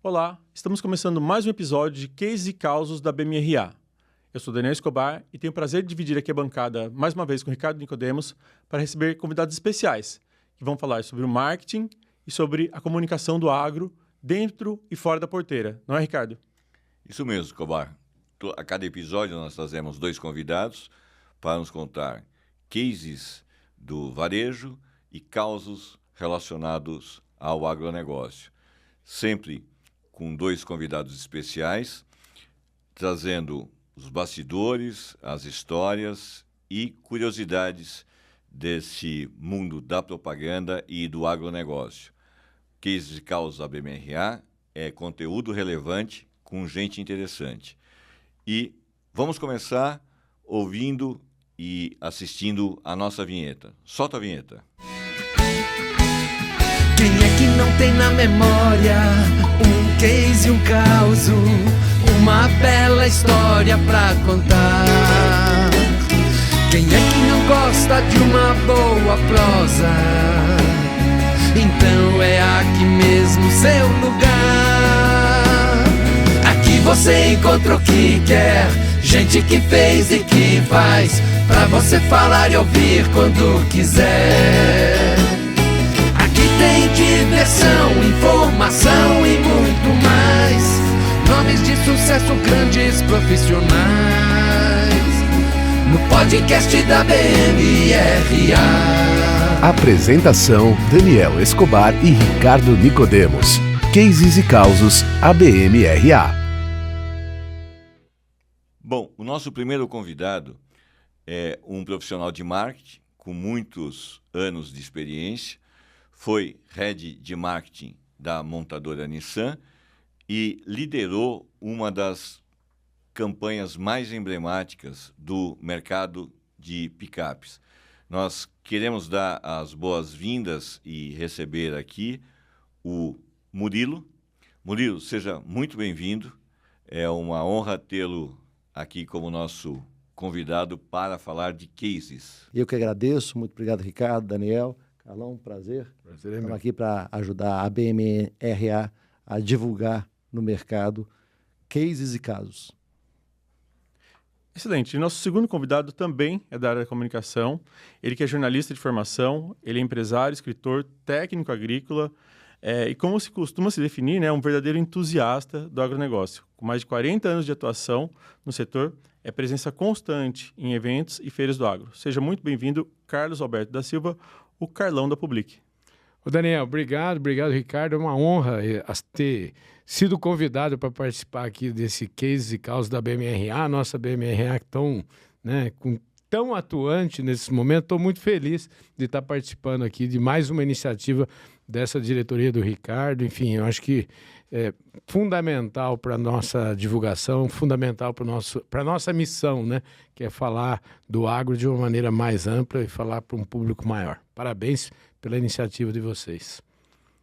Olá, estamos começando mais um episódio de Cases e Causos da BMRA. Eu sou Daniel Escobar e tenho o prazer de dividir aqui a bancada mais uma vez com o Ricardo Nicodemos para receber convidados especiais que vão falar sobre o marketing e sobre a comunicação do agro dentro e fora da porteira. Não é, Ricardo? Isso mesmo, Escobar. A cada episódio nós trazemos 2 convidados para nos contar cases do varejo e causos relacionados ao agronegócio. Sempre com 2 convidados especiais, trazendo os bastidores, as histórias e curiosidades desse mundo da propaganda e do agronegócio. Cases e causos da BMRA é conteúdo relevante com gente interessante. E vamos começar ouvindo e assistindo a nossa vinheta. Solta a vinheta. Quem é que não tem na memória um case e um causo, uma bela história pra contar? Quem é que não gosta de uma boa prosa? Então é aqui mesmo seu lugar. Aqui você encontra o que quer, gente que fez e que faz, pra você falar e ouvir quando quiser. Aqui tem diversão, informação e muito mais. Nomes de sucesso, grandes profissionais, no podcast da BMRA. Apresentação: Daniel Escobar e Ricardo Nicodemos. Cases e causos ABMRA. Bom, o nosso primeiro convidado é um profissional de marketing com muitos anos de experiência. Foi head de marketing da montadora Nissan e liderou uma das campanhas mais emblemáticas do mercado de picapes. Nós queremos dar as boas-vindas e receber aqui o Murilo. Murilo, seja muito bem-vindo. É uma honra tê-lo aqui como nosso convidado para falar de cases. Eu que agradeço. Muito obrigado, Ricardo, Daniel. Carlão, prazer. Estamos aqui para ajudar a BMRA a divulgar no mercado cases e casos. Excelente. E nosso segundo convidado também é da área da comunicação. Ele que é jornalista de formação, ele é empresário, escritor, técnico agrícola e, como se costuma se definir, né, um verdadeiro entusiasta do agronegócio. Com mais de 40 anos de atuação no setor, é presença constante em eventos e feiras do agro. Seja muito bem-vindo, Carlos Alberto da Silva, o Carlão da Public. Ô Daniel, obrigado, Ricardo. É uma honra ter sido convidado para participar aqui desse case e causa da BMRA, nossa BMRA tão atuante nesse momento. Estou muito feliz de estar participando aqui de mais uma iniciativa dessa diretoria do Ricardo. Enfim, eu acho que é fundamental para a nossa divulgação, fundamental para a nossa missão, né? Que é falar do agro de uma maneira mais ampla e falar para um público maior. Parabéns pela iniciativa de vocês.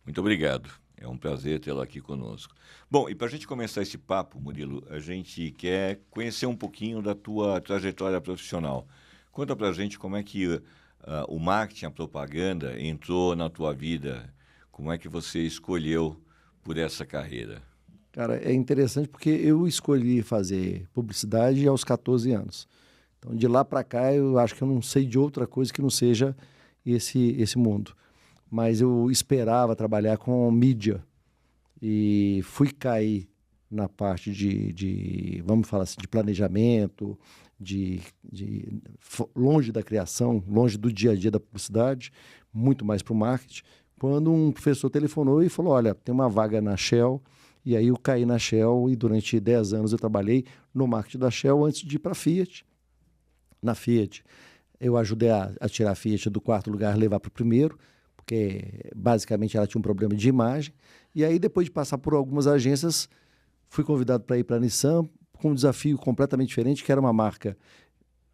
Muito obrigado. É um prazer tê-lo aqui conosco. Bom, e para a gente começar esse papo, Murilo, a gente quer conhecer um pouquinho da tua trajetória profissional. Conta para a gente como é que o marketing, a propaganda entrou na tua vida, como é que você escolheu por essa carreira. Cara, é interessante porque eu escolhi fazer publicidade aos 14 anos. Então, de lá para cá, eu acho que eu não sei de outra coisa que não seja esse mundo. Mas eu esperava trabalhar com mídia e fui cair na parte vamos falar assim, de planejamento, longe da criação, longe do dia a dia da publicidade, muito mais para o marketing, quando um professor telefonou e falou, olha, tem uma vaga na Shell, e aí eu caí na Shell e durante 10 anos eu trabalhei no marketing da Shell antes de ir para a Fiat. Na Fiat, eu ajudei a tirar a Fiat do 4º lugar, levar para o 1º, porque basicamente ela tinha um problema de imagem. E aí, depois de passar por algumas agências, fui convidado para ir para a Nissan com um desafio completamente diferente, que era uma marca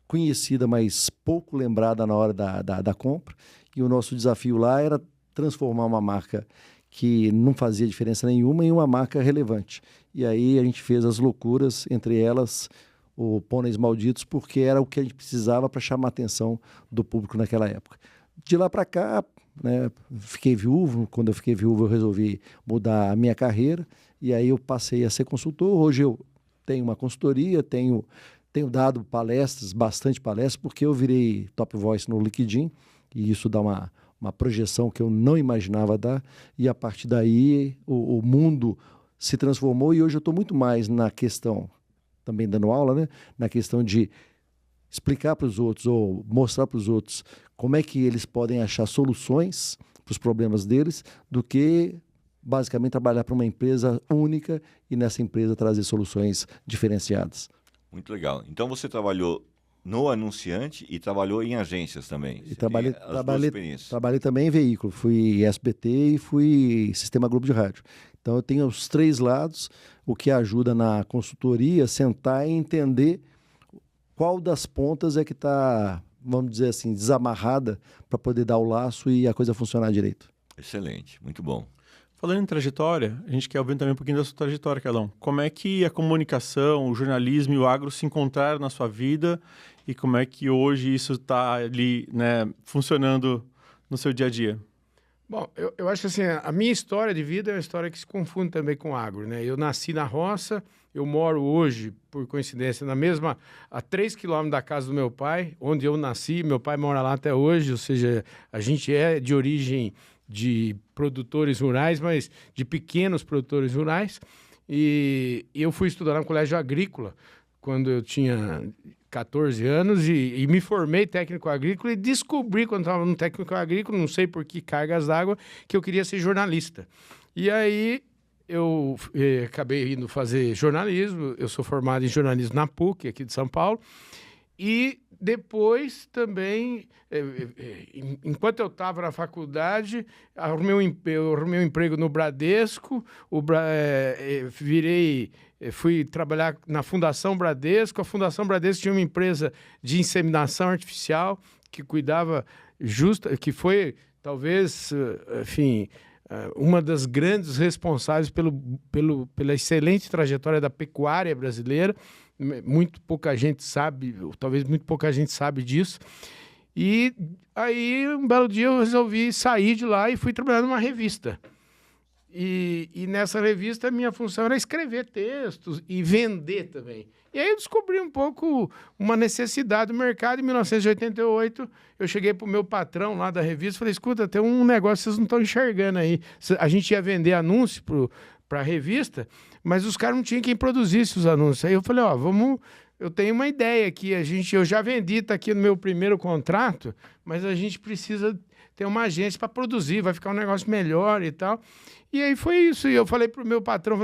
conhecida, mas pouco lembrada na hora da compra. E o nosso desafio lá era transformar uma marca que não fazia diferença nenhuma em uma marca relevante. E aí a gente fez as loucuras, entre elas o Pôneis Malditos, porque era o que a gente precisava para chamar a atenção do público naquela época. De lá para cá, né, fiquei viúvo. Quando eu fiquei viúvo, eu resolvi mudar a minha carreira. e aí eu passei a ser consultor. Hoje eu tenho uma consultoria, tenho dado palestras, bastante palestras, porque eu virei top voice no LinkedIn, e isso dá uma projeção que eu não imaginava dar, e a partir daí o mundo se transformou, e hoje eu estou muito mais na questão, também dando aula, né? Na questão de explicar para os outros, ou mostrar para os outros como é que eles podem achar soluções para os problemas deles, do que basicamente trabalhar para uma empresa única e nessa empresa trazer soluções diferenciadas. Muito legal. Então você trabalhou no anunciante e trabalhou em agências também. E trabalhei também em veículo. Fui SBT e fui Sistema Globo de Rádio. Então eu tenho os 3 lados, o que ajuda na consultoria sentar e entender qual das pontas é que está, vamos dizer assim, desamarrada para poder dar o laço e a coisa funcionar direito. Excelente, muito bom. Falando em trajetória, a gente quer ouvir também um pouquinho da sua trajetória, Carlão. Como é que a comunicação, o jornalismo e o agro se encontraram na sua vida e como é que hoje isso está ali, né, funcionando no seu dia a dia? Bom, eu acho assim, a minha história de vida é uma história que se confunde também com o agro, né? Eu nasci na roça, eu moro hoje, por coincidência, a 3 quilômetros da casa do meu pai, onde eu nasci, meu pai mora lá até hoje, ou seja, a gente é de origem de produtores rurais, mas de pequenos produtores rurais, e eu fui estudar no colégio agrícola quando eu tinha 14 anos e me formei técnico agrícola e descobri quando estava no técnico agrícola, não sei por que cargas d'água, que eu queria ser jornalista. E aí eu acabei indo fazer jornalismo, eu sou formado em jornalismo na PUC, aqui de São Paulo, e depois também, enquanto eu estava na faculdade, eu arrumei um emprego no Bradesco, fui trabalhar na Fundação Bradesco. A Fundação Bradesco tinha uma empresa de inseminação artificial que cuidava que foi, talvez, enfim, uma das grandes responsáveis pela excelente trajetória da pecuária brasileira. Muito pouca gente sabe, talvez muito pouca gente sabe disso. E aí, um belo dia, eu resolvi sair de lá e fui trabalhar numa revista. E nessa revista, a minha função era escrever textos e vender também. E aí eu descobri um pouco uma necessidade do mercado. Em 1988, eu cheguei para o meu patrão lá da revista e falei, escuta, tem um negócio que vocês não estão enxergando aí. A gente ia vender anúncio para a revista, mas os caras não tinham quem produzisse os anúncios. Aí eu falei, eu tenho uma ideia aqui, eu já vendi, está aqui no meu primeiro contrato, mas a gente precisa ter uma agência para produzir, vai ficar um negócio melhor e tal. E aí foi isso, e eu falei para o meu patrão,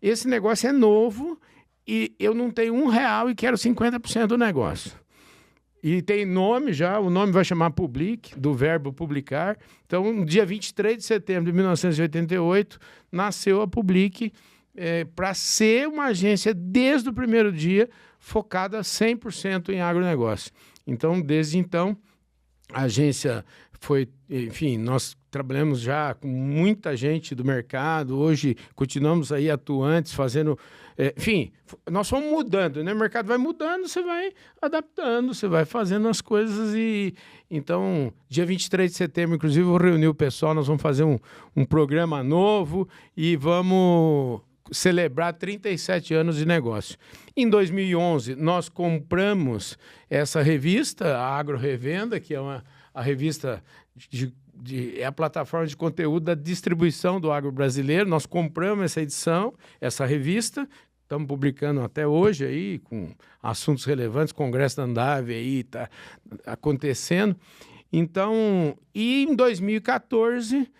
esse negócio é novo e eu não tenho R$1 e quero 50% do negócio. E tem nome já, o nome vai chamar Public, do verbo publicar. Então, no dia 23 de setembro de 1988, nasceu a Public para ser uma agência, desde o primeiro dia, focada 100% em agronegócio. Então, desde então, a agência foi, enfim, nós trabalhamos já com muita gente do mercado, hoje continuamos aí atuantes, fazendo, enfim, nós fomos mudando, né? O mercado vai mudando, você vai adaptando, você vai fazendo as coisas e, então, dia 23 de setembro, inclusive, eu vou reunir o pessoal, nós vamos fazer um programa novo e vamos celebrar 37 anos de negócio. Em 2011, nós compramos essa revista, a Agro Revenda, que é a revista é a plataforma de conteúdo da distribuição do agro brasileiro. Nós compramos essa edição, essa revista, estamos publicando até hoje aí, com assuntos relevantes, Congresso da Andave aí está acontecendo. Então, e em 2014,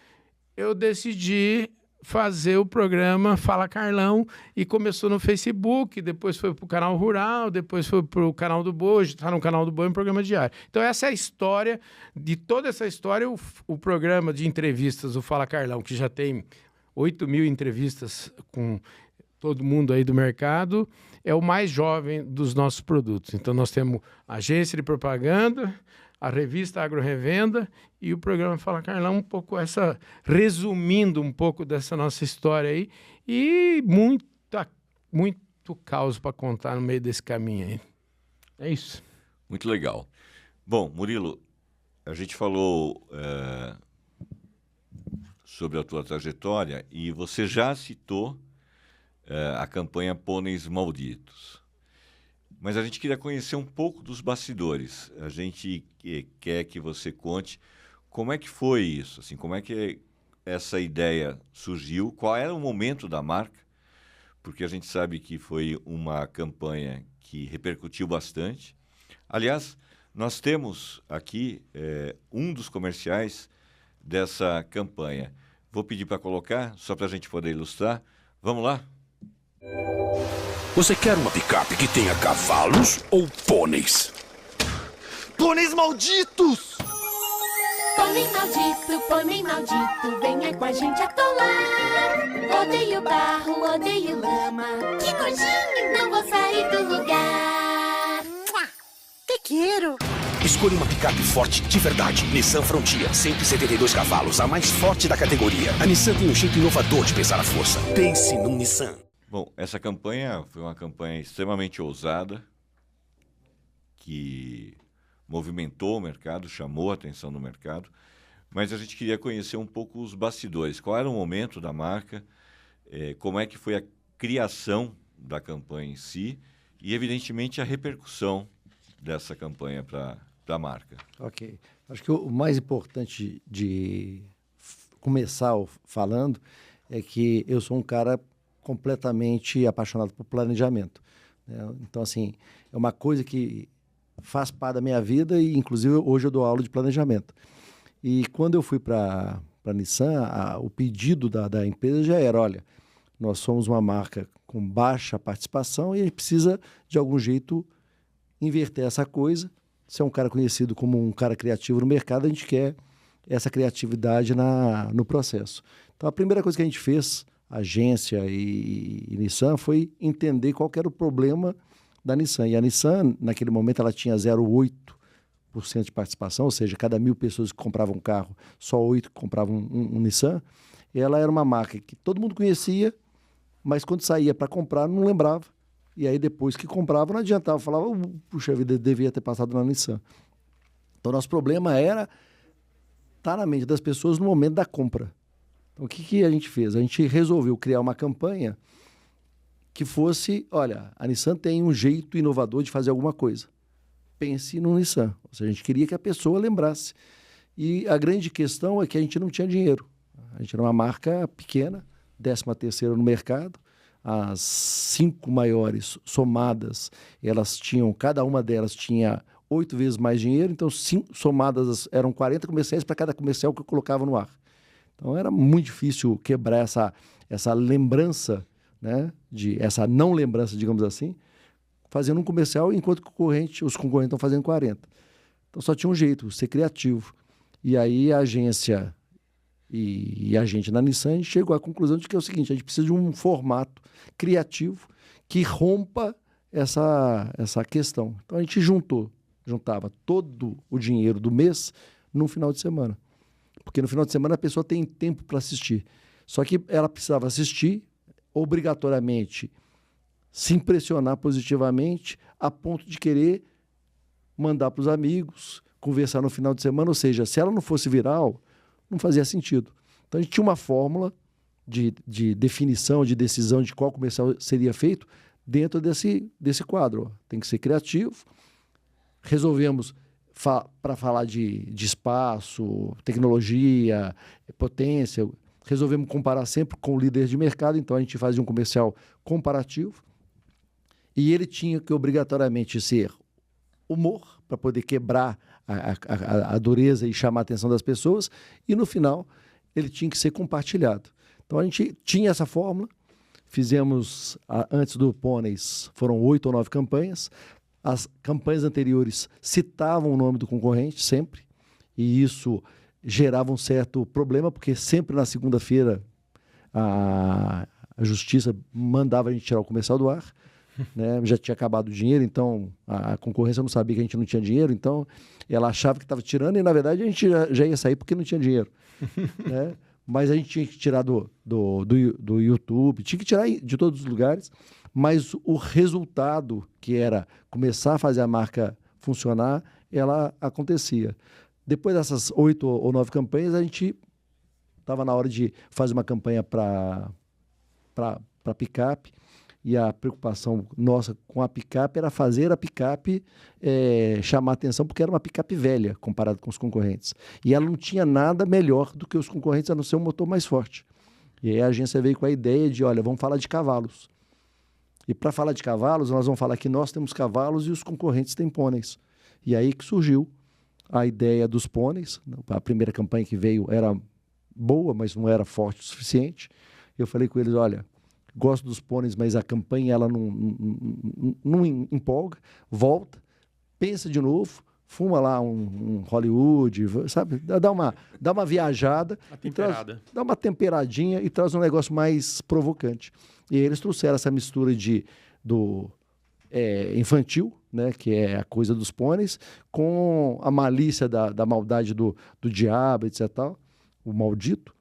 eu decidi fazer o programa Fala Carlão e começou no Facebook, depois foi para o canal Rural, depois foi para o canal do Boi, hoje está no canal do Boi, um programa diário. Então essa é a história, de toda essa história, o programa de entrevistas, o Fala Carlão, que já tem 8.000 entrevistas com todo mundo aí do mercado, é o mais jovem dos nossos produtos. Então nós temos a agência de propaganda, a revista Agro Revenda e o programa Fala Carlão, um pouco resumindo um pouco dessa nossa história aí, e muito caos para contar no meio desse caminho aí. É isso. Muito legal. Bom, Murilo, a gente falou sobre a tua trajetória e você já citou a campanha Pôneis Malditos. Mas a gente queria conhecer um pouco dos bastidores. A gente quer que você conte como é que foi isso, assim, como é que essa ideia surgiu, qual era o momento da marca, porque a gente sabe que foi uma campanha que repercutiu bastante. Aliás, nós temos aqui um dos comerciais dessa campanha. Vou pedir para colocar, só para a gente poder ilustrar. Vamos lá? Você quer uma picape que tenha cavalos ou pôneis? Pôneis malditos! Pônei maldito, venha com a gente atolar. Odeio barro, odeio lama. Que nojinho, não vou sair do lugar. Te quero! Escolha uma picape forte de verdade. Nissan Frontier, 172 cavalos, a mais forte da categoria. A Nissan tem um jeito inovador de pesar a força. Pense num Nissan. Bom, essa campanha foi uma campanha extremamente ousada, que movimentou o mercado, chamou a atenção do mercado, mas a gente queria conhecer um pouco os bastidores. Qual era o momento da marca, como é que foi a criação da campanha em si e, evidentemente, a repercussão dessa campanha para a marca. Ok. Acho que o mais importante de começar falando é que eu sou um cara completamente apaixonado por planejamento, né? Então, assim, é uma coisa que faz parte da minha vida e, inclusive, hoje eu dou aula de planejamento. E quando eu fui para a Nissan, o pedido da empresa já era, olha, nós somos uma marca com baixa participação e a gente precisa, de algum jeito, inverter essa coisa. Se é um cara conhecido como um cara criativo no mercado, a gente quer essa criatividade no processo. Então, a primeira coisa que a gente fez, agência e Nissan, foi entender qual que era o problema da Nissan. E a Nissan, naquele momento, ela tinha 0,8% de participação, ou seja, cada 1.000 pessoas que compravam um carro, só 8 que compravam um Nissan. Ela era uma marca que todo mundo conhecia, mas quando saía para comprar, não lembrava. E aí, depois que comprava, não adiantava. Falava, puxa vida, devia ter passado na Nissan. Então, nosso problema era estar na mente das pessoas no momento da compra. Então, o que a gente fez? A gente resolveu criar uma campanha que fosse, olha, a Nissan tem um jeito inovador de fazer alguma coisa. Pense no Nissan. Ou seja, a gente queria que a pessoa lembrasse. E a grande questão é que a gente não tinha dinheiro. A gente era uma marca pequena, 13ª no mercado. As 5 maiores somadas, cada uma delas tinha 8 vezes mais dinheiro, então somadas eram 40 comerciais para cada comercial que eu colocava no ar. Então era muito difícil quebrar essa lembrança, né, essa não lembrança, digamos assim, fazendo um comercial enquanto os concorrentes estão fazendo 40. Então só tinha um jeito, ser criativo. E aí a agência e a gente na Nissan, a gente chegou à conclusão de que é o seguinte, a gente precisa de um formato criativo que rompa essa questão. Então a gente juntava todo o dinheiro do mês no final de semana. Porque no final de semana a pessoa tem tempo para assistir. Só que ela precisava assistir obrigatoriamente, se impressionar positivamente, a ponto de querer mandar para os amigos, conversar no final de semana. Ou seja, se ela não fosse viral, não fazia sentido. Então a gente tinha uma fórmula de definição, de decisão de qual comercial seria feito dentro desse quadro. Tem que ser criativo. Resolvemos, para falar de espaço, tecnologia, potência, resolvemos comparar sempre com o líder de mercado, então a gente fazia um comercial comparativo e ele tinha que obrigatoriamente ser humor, para poder quebrar a dureza e chamar a atenção das pessoas, e no final ele tinha que ser compartilhado. Então a gente tinha essa fórmula, fizemos, antes do Pôneis, foram 8 ou 9 campanhas, as campanhas anteriores citavam o nome do concorrente sempre, e isso gerava um certo problema, porque sempre na segunda-feira a justiça mandava a gente tirar o comercial do ar, né? Já tinha acabado o dinheiro, então a concorrência não sabia que a gente não tinha dinheiro, então ela achava que estava tirando e, na verdade, a gente já ia sair porque não tinha dinheiro. Né? Mas a gente tinha que tirar do YouTube, tinha que tirar de todos os lugares, mas o resultado, que era começar a fazer a marca funcionar, ela acontecia. Depois dessas 8 ou 9 campanhas, a gente estava na hora de fazer uma campanha para para picape, e a preocupação nossa com a picape era fazer a picape chamar atenção, porque era uma picape velha comparado com os concorrentes. E ela não tinha nada melhor do que os concorrentes, a não ser um motor mais forte. E aí a agência veio com a ideia de, olha, vamos falar de cavalos. E para falar de cavalos, nós vamos falar que nós temos cavalos e os concorrentes têm pôneis. E aí que surgiu a ideia dos pôneis. A primeira campanha que veio era boa, mas não era forte o suficiente. Eu falei com eles, olha, gosto dos pôneis, mas a campanha ela não empolga, volta, pensa de novo, fuma lá um Hollywood, sabe? Dá uma viajada, dá uma temperadinha e traz um negócio mais provocante. E eles trouxeram essa mistura do infantil, né, que é a coisa dos pôneis, com a malícia da maldade do diabo, etc. Tal, o maldito.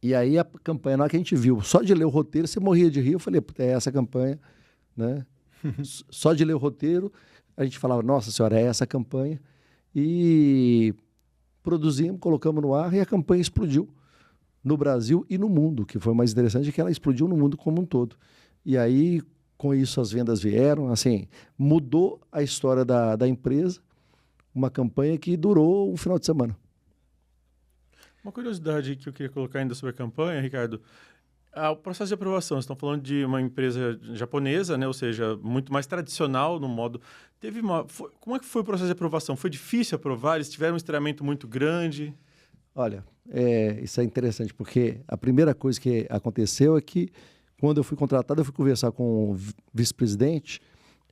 E aí a campanha, na hora que a gente viu, só de ler o roteiro, você morria de rir. Eu falei, é essa a campanha, né? Só de ler o roteiro, a gente falava, nossa senhora, é essa a campanha. E produzimos, colocamos no ar e a campanha explodiu no Brasil e no mundo, que foi o mais interessante, é que ela explodiu no mundo como um todo. E aí, com isso, as vendas vieram, assim, mudou a história da empresa, uma campanha que durou um final de semana. Uma curiosidade que eu queria colocar ainda sobre a campanha, Ricardo, o processo de aprovação. Vocês estão falando de uma empresa japonesa, né? Ou seja, muito mais tradicional no modo... Como é que foi o processo de aprovação? Foi difícil aprovar? Eles tiveram um estranhamento muito grande? Olha, isso é interessante, porque a primeira coisa que aconteceu é que, quando eu fui contratado, eu fui conversar com o vice-presidente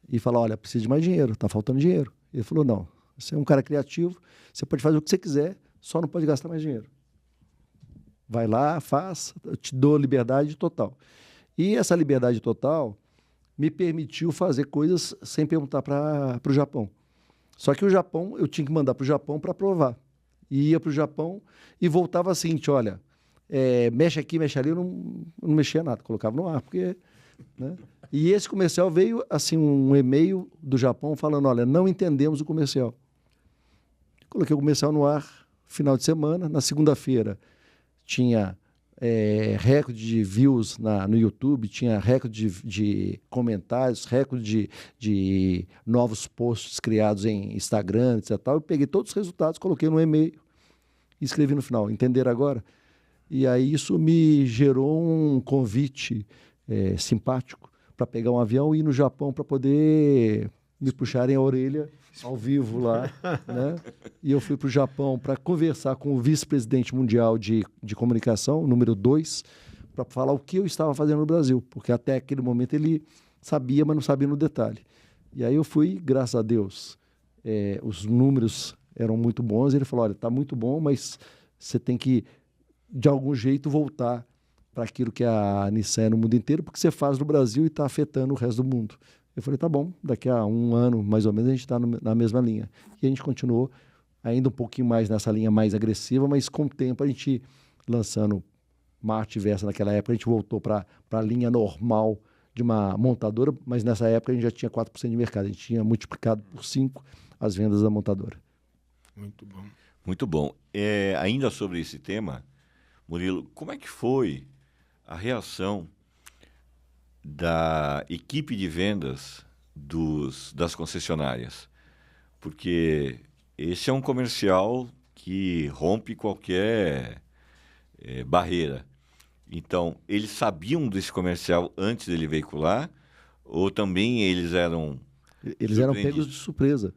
e falar, olha, precisa de mais dinheiro, está faltando dinheiro. Ele falou, não, você é um cara criativo, você pode fazer o que você quiser, só não pode gastar mais dinheiro. Vai lá, faz, eu te dou liberdade total. E essa liberdade total me permitiu fazer coisas sem perguntar para o Japão. Só que o Japão, eu tinha que mandar para o Japão para aprovar. E ia para o Japão e voltava assim, olha, mexe aqui, mexe ali, eu não mexia nada, colocava no ar, porque... Né? E esse comercial veio, assim, um e-mail do Japão falando, olha, não entendemos o comercial. Coloquei o comercial no ar, final de semana, na segunda-feira tinha recorde de views no YouTube, tinha recorde de comentários, recorde de novos posts criados em Instagram, etc. Eu peguei todos os resultados, coloquei no e-mail e escrevi no final, entenderam agora? E aí isso me gerou um convite simpático para pegar um avião e ir no Japão para poder me puxarem a orelha ao vivo lá, né? E eu fui para o Japão para conversar com o vice-presidente mundial de comunicação, número 2, para falar o que eu estava fazendo no Brasil, porque até aquele momento ele sabia, mas não sabia no detalhe. E aí eu fui, graças a Deus, os números eram muito bons, e ele falou, olha, está muito bom, mas você tem que, de algum jeito, voltar para aquilo que a Nissan é no mundo inteiro, porque você faz no Brasil e está afetando o resto do mundo. Eu falei, tá bom, daqui a um ano, mais ou menos, a gente está na mesma linha. E a gente continuou ainda um pouquinho mais nessa linha mais agressiva, mas com o tempo a gente, lançando Marte e Versa naquela época, a gente voltou para a linha normal de uma montadora, mas nessa época a gente já tinha 4% de mercado, a gente tinha multiplicado por 5 as vendas da montadora. Muito bom. Muito bom. Ainda sobre esse tema, Murilo, como é que foi a reação da equipe de vendas das concessionárias? Porque esse é um comercial que rompe qualquer barreira. Então, eles sabiam desse comercial antes dele veicular? Ou também eles eram... Eles eram pegos de surpresa.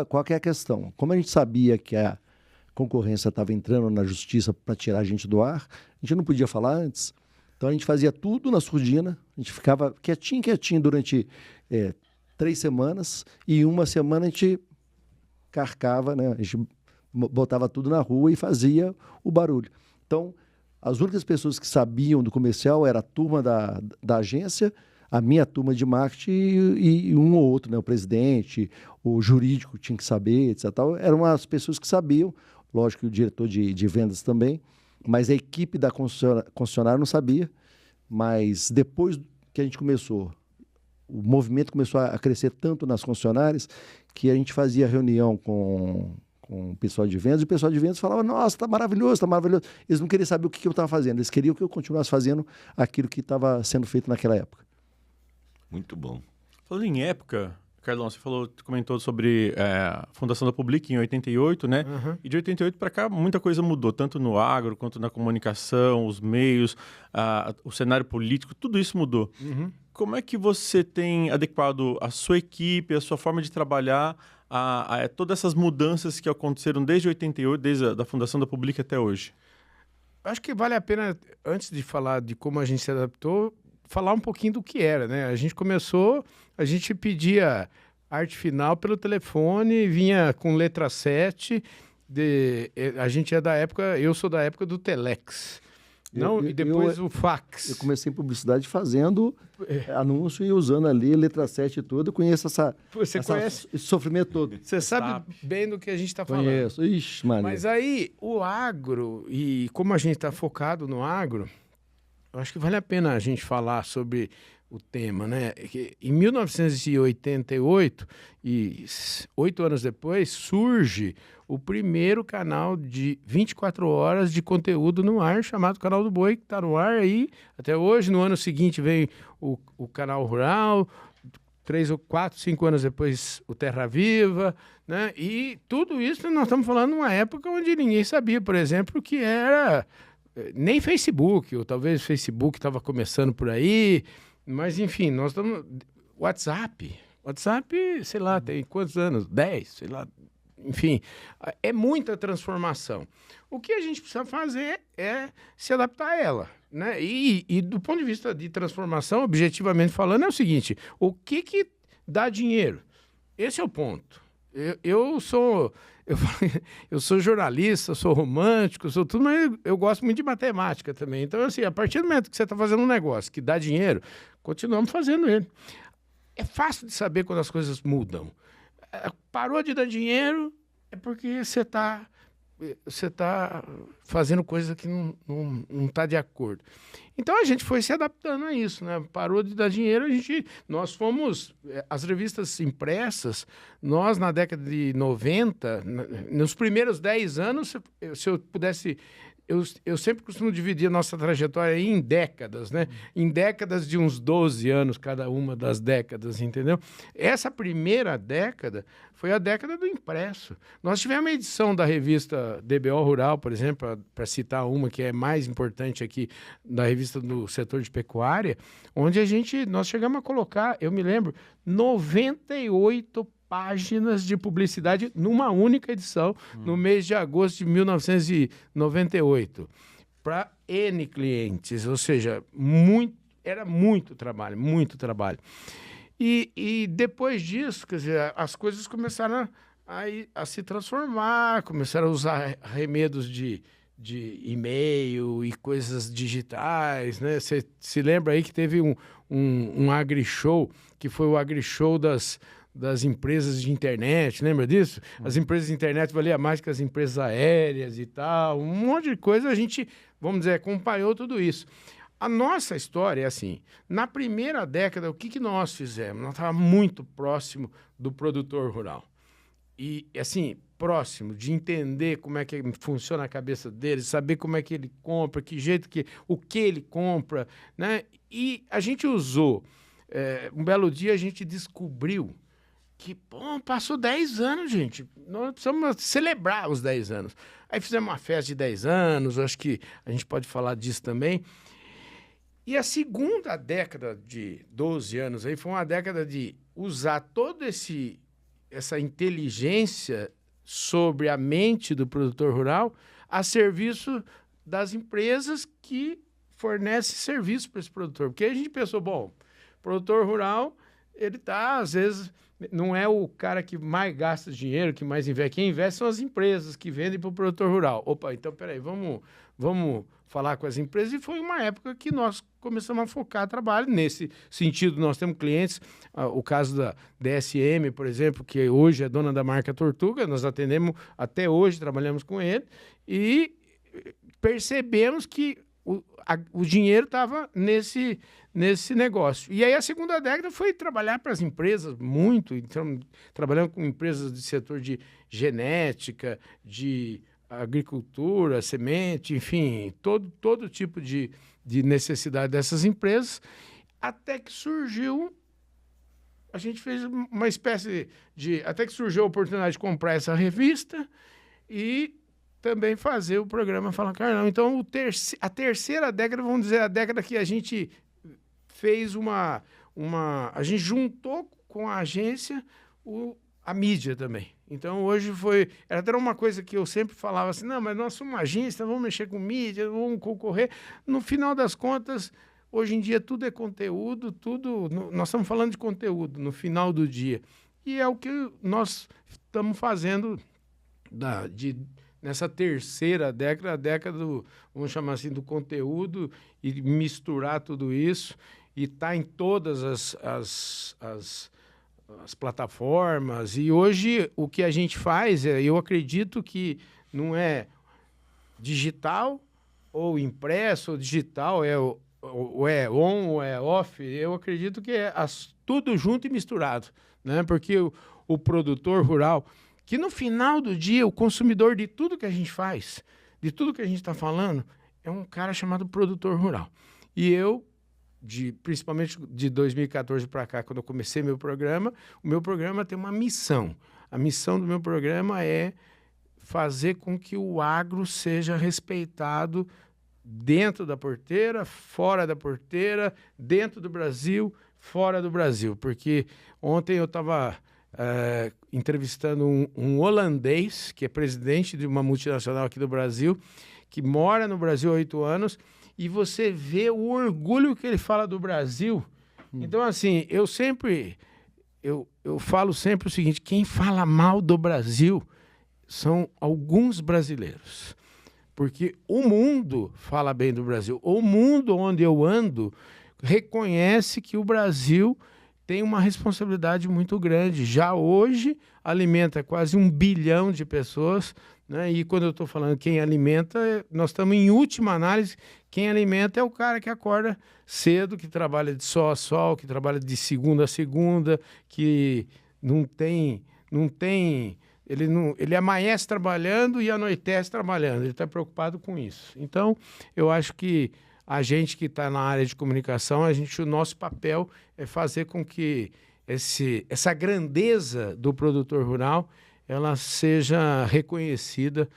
Qual que é a questão? Como a gente sabia que a concorrência estava entrando na justiça para tirar a gente do ar, a gente não podia falar antes. Então a gente fazia tudo na surdina, a gente ficava quietinho durante 3 semanas, e uma semana a gente carcava, né? A gente botava tudo na rua e fazia o barulho. Então, as únicas pessoas que sabiam do comercial era a turma da agência, a minha turma de marketing e um ou outro, né? O presidente, o jurídico tinha que saber, etc. Eram as pessoas que sabiam, lógico que o diretor de vendas também, mas a equipe da concessionária não sabia. Mas depois que a gente começou, o movimento começou a crescer tanto nas concessionárias que a gente fazia reunião com com o pessoal de vendas, e o pessoal de vendas falava, nossa, tá maravilhoso, tá maravilhoso. Eles não queriam saber o que eu estava fazendo, eles queriam que eu continuasse fazendo aquilo que estava sendo feito naquela época. Muito bom. Falando em época, Carlão, você comentou sobre a fundação da Public em 88, né? Uhum. E de 88 para cá, muita coisa mudou, tanto no agro, quanto na comunicação, os meios, o cenário político, tudo isso mudou. Uhum. Como é que você tem adequado a sua equipe, a sua forma de trabalhar a todas essas mudanças que aconteceram desde 88, desde a fundação da Public até hoje? Acho que vale a pena, antes de falar de como a gente se adaptou, falar um pouquinho do que era, né? A gente começou, a gente pedia arte final pelo telefone, vinha com letra 7, a gente é da época, eu sou da época do Telex. E depois o fax. Eu comecei em publicidade fazendo anúncio e usando ali letra 7 e tudo. Eu conheço conhece? esse sofrimento todo. Você sabe bem do que a gente está falando. Conheço. Ixi, Maria. Mas aí, o agro, e como a gente está focado no agro, eu acho que vale a pena a gente falar sobre o tema, né? Em 1988, e 8 anos depois, surge o primeiro canal de 24 horas de conteúdo no ar, chamado Canal do Boi, que está no ar aí até hoje. No ano seguinte vem o Canal Rural, 3 ou 4, 5 anos depois o Terra Viva, né? E tudo isso nós estamos falando numa época onde ninguém sabia, por exemplo, que era nem Facebook, ou talvez o Facebook estava começando por aí, mas enfim, nós estamos... WhatsApp, sei lá, tem quantos anos? 10, sei lá. Enfim, é muita transformação. O que a gente precisa fazer é se adaptar a ela, né? E do ponto de vista de transformação, objetivamente falando, é o seguinte: o que dá dinheiro? Esse é o ponto. Eu sou jornalista, sou romântico, sou tudo, mas eu gosto muito de matemática também. Então, assim, a partir do momento que você está fazendo um negócio que dá dinheiro, continuamos fazendo ele. É fácil de saber quando as coisas mudam. Parou de dar dinheiro é porque você tá fazendo coisa que não está de acordo. Então a gente foi se adaptando a isso, né? Parou de dar dinheiro, nós fomos, as revistas impressas, nós na década de 90, nos primeiros 10 anos, se eu pudesse... Eu sempre costumo dividir a nossa trajetória em décadas, né? Em décadas de uns 12 anos, cada uma das décadas, entendeu? Essa primeira década foi a década do impresso. Nós tivemos a edição da revista DBO Rural, por exemplo, para citar uma que é mais importante aqui, da revista do setor de pecuária, onde nós chegamos a colocar, eu me lembro, 98 páginas de publicidade numa única edição, no mês de agosto de 1998, para N clientes, ou seja, era muito trabalho, muito trabalho. E depois disso, quer dizer, as coisas começaram a se transformar, começaram a usar remedos de e-mail e coisas digitais, né? Você se lembra aí que teve um AgriShow, que foi o AgriShow das empresas de internet, lembra disso? As empresas de internet valiam mais que as empresas aéreas e tal, um monte de coisa, a gente, vamos dizer, acompanhou tudo isso. A nossa história é assim, na primeira década, o que nós fizemos? Nós estávamos muito próximo do produtor rural. E, assim, próximo de entender como é que funciona a cabeça dele, saber como é que ele compra, o que ele compra, né? E a gente usou, um belo dia a gente descobriu que, passou 10 anos, gente. Nós precisamos celebrar os 10 anos. Aí fizemos uma festa de 10 anos, acho que a gente pode falar disso também. E a segunda década de 12 anos aí foi uma década de usar toda essa inteligência sobre a mente do produtor rural a serviço das empresas que fornecem serviço para esse produtor. Porque a gente pensou, o produtor rural, ele está, às vezes... Não é o cara que mais gasta dinheiro, que mais investe. Quem investe são as empresas que vendem para o produtor rural. Opa, então, peraí, vamos falar com as empresas. E foi uma época que nós começamos a focar trabalho nesse sentido. Nós temos clientes, o caso da DSM, por exemplo, que hoje é dona da marca Tortuga, nós atendemos, até hoje trabalhamos com ele, e percebemos que o dinheiro estava nesse negócio. E aí a segunda década foi trabalhar para as empresas muito, então, trabalhando com empresas do setor de genética, de agricultura, semente, enfim, todo tipo de necessidade dessas empresas, até que surgiu, a gente fez uma espécie até que surgiu a oportunidade de comprar essa revista e também fazer o programa Fala Carlão. Então, a terceira década, vamos dizer, a década que a gente fez a gente juntou com a agência a mídia também. Então, hoje era até uma coisa que eu sempre falava assim, não, mas nós somos uma agência, vamos mexer com mídia, vamos concorrer. No final das contas, hoje em dia tudo é conteúdo, nós estamos falando de conteúdo no final do dia. E é o que nós estamos fazendo nessa terceira década, a década vamos chamar assim, do conteúdo, e misturar tudo isso, e tá em todas as plataformas. E hoje o que a gente faz, eu acredito que não é digital ou impresso ou digital, ou é on ou é off. Eu acredito que é tudo junto e misturado, né? Porque o produtor rural, que no final do dia, o consumidor de tudo que a gente faz, de tudo que a gente está falando, é um cara chamado produtor rural. E eu, principalmente de 2014 para cá, quando eu comecei o meu programa tem uma missão. A missão do meu programa é fazer com que o agro seja respeitado dentro da porteira, fora da porteira, dentro do Brasil, fora do Brasil. Porque ontem eu estava entrevistando um holandês, que é presidente de uma multinacional aqui do Brasil, que mora no Brasil há 8 anos, e você vê o orgulho que ele fala do Brasil. Então, assim, eu falo sempre o seguinte, quem fala mal do Brasil são alguns brasileiros. Porque o mundo fala bem do Brasil. O mundo onde eu ando reconhece que o Brasil tem uma responsabilidade muito grande. Já hoje alimenta quase 1 bilhão de pessoas, né? E quando eu estou falando quem alimenta, nós estamos em última análise, quem alimenta é o cara que acorda cedo, que trabalha de sol a sol, que trabalha de segunda a segunda, que ele amanhece trabalhando e anoitece trabalhando. Ele está preocupado com isso. Então, eu acho que a gente que está na área de comunicação, o nosso papel é fazer com que essa grandeza do produtor rural ela seja reconhecida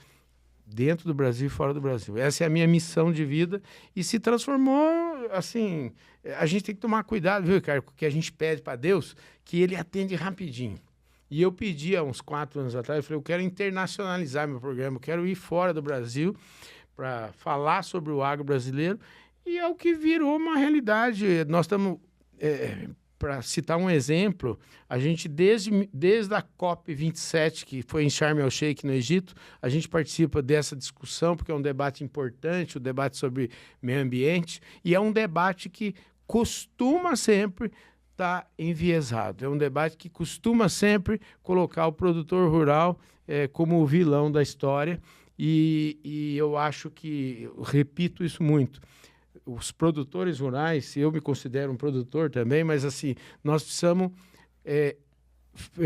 dentro do Brasil e fora do Brasil. Essa é a minha missão de vida e se transformou, assim, a gente tem que tomar cuidado, viu, Ricardo, porque a gente pede para Deus que ele atende rapidinho. E eu pedi há uns 4 anos atrás, eu falei, eu quero internacionalizar meu programa, eu quero ir fora do Brasil para falar sobre o agro brasileiro, e é o que virou uma realidade. Nós estamos, para citar um exemplo, a gente desde a COP27, que foi em Sharm el-Sheikh, no Egito, a gente participa dessa discussão, porque é um debate importante, o debate sobre meio ambiente, e é um debate que costuma sempre estar enviesado. É um debate que costuma sempre colocar o produtor rural como o vilão da história, e eu acho que, eu repito isso muito, os produtores rurais, eu me considero um produtor também, mas assim, nós precisamos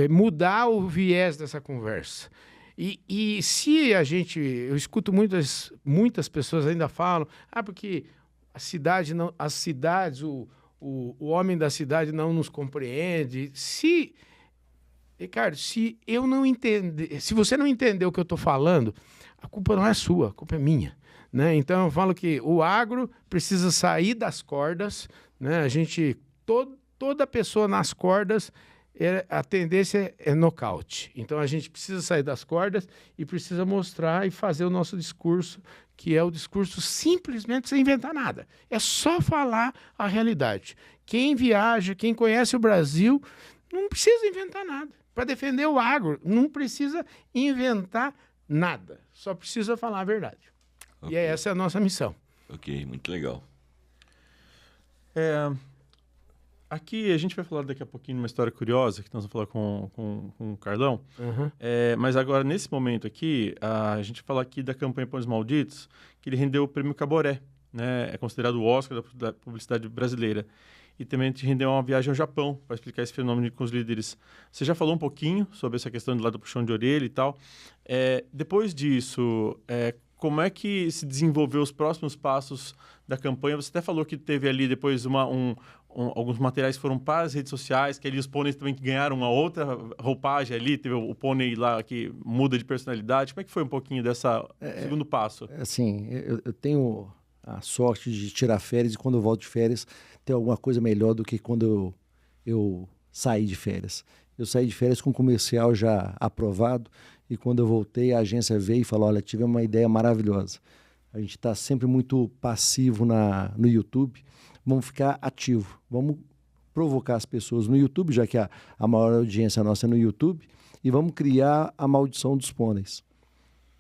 mudar o viés dessa conversa. E se eu escuto muitas pessoas ainda falam, porque as cidades, o homem da cidade não nos compreende. Ricardo, se você não entender o que eu estou falando, a culpa não é sua, a culpa é minha, né? Então eu falo que o agro precisa sair das cordas, né? Toda pessoa nas cordas, a tendência é nocaute. Então a gente precisa sair das cordas e precisa mostrar e fazer o nosso discurso, que é o discurso simplesmente sem inventar nada. É só falar a realidade. Quem viaja, quem conhece o Brasil, não precisa inventar nada. Para defender o agro, não precisa inventar nada. Só precisa falar a verdade. Okay. E essa é a nossa missão. Ok, muito legal. Aqui a gente vai falar daqui a pouquinho de uma história curiosa, que nós vamos falar com o Carlão. Uhum. Mas agora, nesse momento aqui, a gente fala aqui da campanha Pães Malditos, que ele rendeu o prêmio Caboré. né? É considerado o Oscar da publicidade brasileira. E também te rendeu uma viagem ao Japão para explicar esse fenômeno com os líderes. Você já falou um pouquinho sobre essa questão do lado do puxão de orelha e tal. Depois disso, como é que se desenvolveu os próximos passos da campanha? Você até falou que teve ali depois alguns materiais que foram para as redes sociais, que ali os pôneis também ganharam uma outra roupagem ali, teve o pônei lá que muda de personalidade. Como é que foi um pouquinho dessa segundo passo? Assim, eu tenho a sorte de tirar férias e quando eu volto de férias tem alguma coisa melhor do que quando eu saí de férias. Eu saí de férias com um comercial já aprovado e quando eu voltei a agência veio e falou, olha, tive uma ideia maravilhosa. A gente está sempre muito passivo no YouTube, vamos ficar ativo, vamos provocar as pessoas no YouTube, já que a maior audiência nossa é no YouTube, e vamos criar a maldição dos pôneis.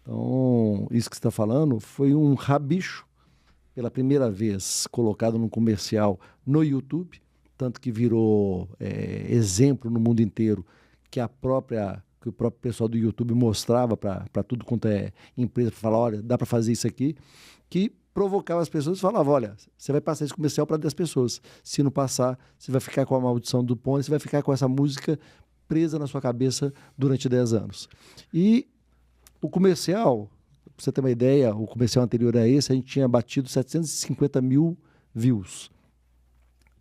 Então, isso que você está falando foi um rabicho, pela primeira vez colocado num comercial no YouTube, tanto que virou exemplo no mundo inteiro, que o próprio pessoal do YouTube mostrava para tudo quanto é empresa, para falar, olha, dá para fazer isso aqui, que provocava as pessoas e falava, olha, você vai passar esse comercial para 10 pessoas. Se não passar, você vai ficar com a maldição do pônei, você vai ficar com essa música presa na sua cabeça durante 10 anos. E o comercial, para você ter uma ideia, o comercial anterior a esse, a gente tinha batido 750 mil views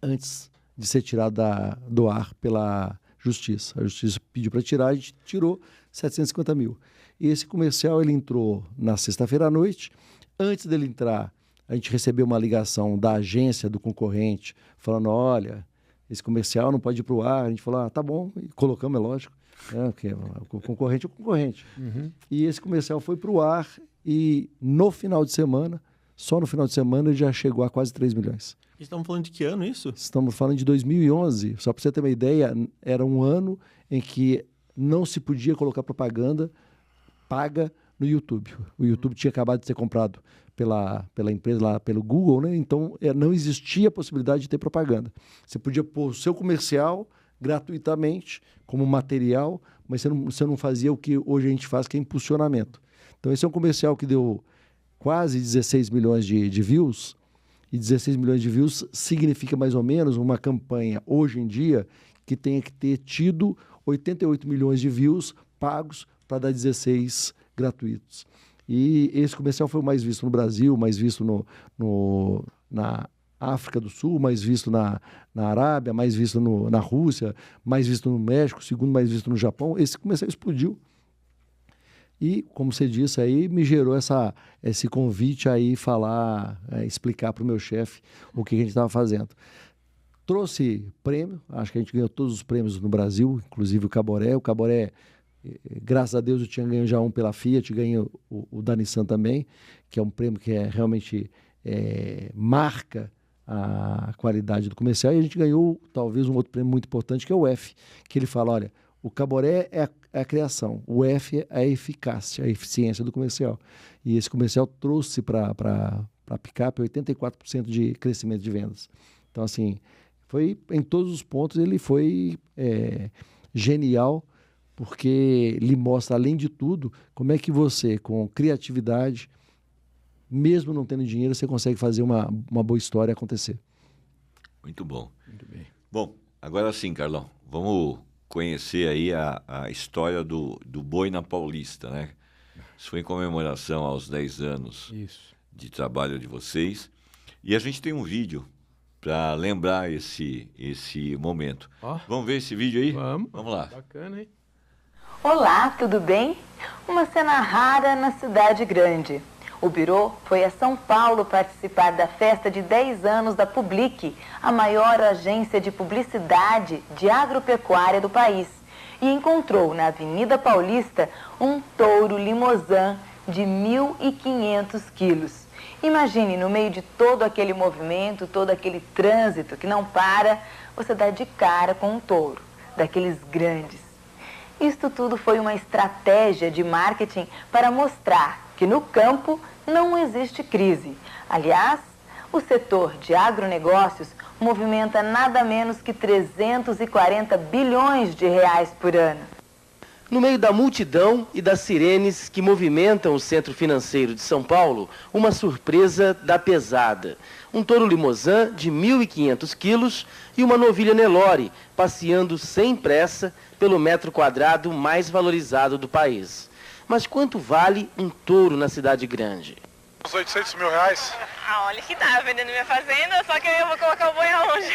antes de ser tirado do ar pela Justiça. A Justiça pediu para tirar, a gente tirou 750 mil. E esse comercial ele entrou na sexta-feira à noite. Antes dele entrar, a gente recebeu uma ligação da agência do concorrente, falando, olha, esse comercial não pode ir para o ar. A gente falou, tá bom, e colocamos, é lógico. Porque o concorrente é o concorrente. Uhum. E esse comercial foi para o ar e no final de semana, só no final de semana, ele já chegou a quase 3 milhões. Estamos falando de que ano isso? Estamos falando de 2011. Só para você ter uma ideia, era um ano em que não se podia colocar propaganda paga no YouTube. O YouTube tinha acabado de ser comprado pela empresa lá, pelo Google, né? Então não existia a possibilidade de ter propaganda. Você podia pôr o seu comercial gratuitamente como material, mas você não fazia o que hoje a gente faz, que é impulsionamento. Então esse é um comercial que deu quase 16 milhões de views, e 16 milhões de views significa mais ou menos uma campanha hoje em dia que tenha que ter tido 88 milhões de views pagos para dar 16 gratuitos. E esse comercial foi o mais visto no Brasil, mais visto na África do Sul, mais visto na Arábia, mais visto na Rússia, mais visto no México, segundo mais visto no Japão. Esse comercial explodiu. E, como você disse aí, me gerou esse convite aí explicar para o meu chefe o que a gente estava fazendo. Trouxe prêmio, acho que a gente ganhou todos os prêmios no Brasil, inclusive o Caboré. O Caboré, graças a Deus, eu tinha ganho já um pela Fiat, ganhei o da Nissan também, que é um prêmio que realmente marca a qualidade do comercial. E a gente ganhou talvez um outro prêmio muito importante, que é o F, que ele fala, olha, o Caboré é a criação, o F é a eficácia, a eficiência do comercial. E esse comercial trouxe para a picape 84% de crescimento de vendas. Então, assim, foi em todos os pontos, ele foi genial, porque lhe mostra, além de tudo, como é que você, com criatividade, mesmo não tendo dinheiro, você consegue fazer uma boa história acontecer. Muito bom. Muito bem. Bom, agora sim, Carlão, vamos conhecer aí a história do Boi na Paulista, né? Isso foi em comemoração aos 10 anos de trabalho de vocês. E a gente tem um vídeo para lembrar esse momento. Vamos ver esse vídeo aí? Vamos lá. Bacana, hein? Olá, tudo bem? Uma cena rara na cidade grande. O Birô foi a São Paulo participar da festa de 10 anos da Public, a maior agência de publicidade de agropecuária do país, e encontrou na Avenida Paulista um touro limousin de 1.500 quilos. Imagine, no meio de todo aquele movimento, todo aquele trânsito que não para, você dá de cara com um touro, daqueles grandes. Isto tudo foi uma estratégia de marketing para mostrar que no campo não existe crise. Aliás, o setor de agronegócios movimenta nada menos que 340 bilhões de reais por ano. No meio da multidão e das sirenes que movimentam o centro financeiro de São Paulo, uma surpresa da pesada. Um touro limousin de 1.500 quilos e uma novilha Nelore, passeando sem pressa pelo metro quadrado mais valorizado do país. Mas quanto vale um touro na cidade grande? Uns 800 mil reais. Ah, olha que tá vendendo minha fazenda, só que eu vou colocar o boi aonde?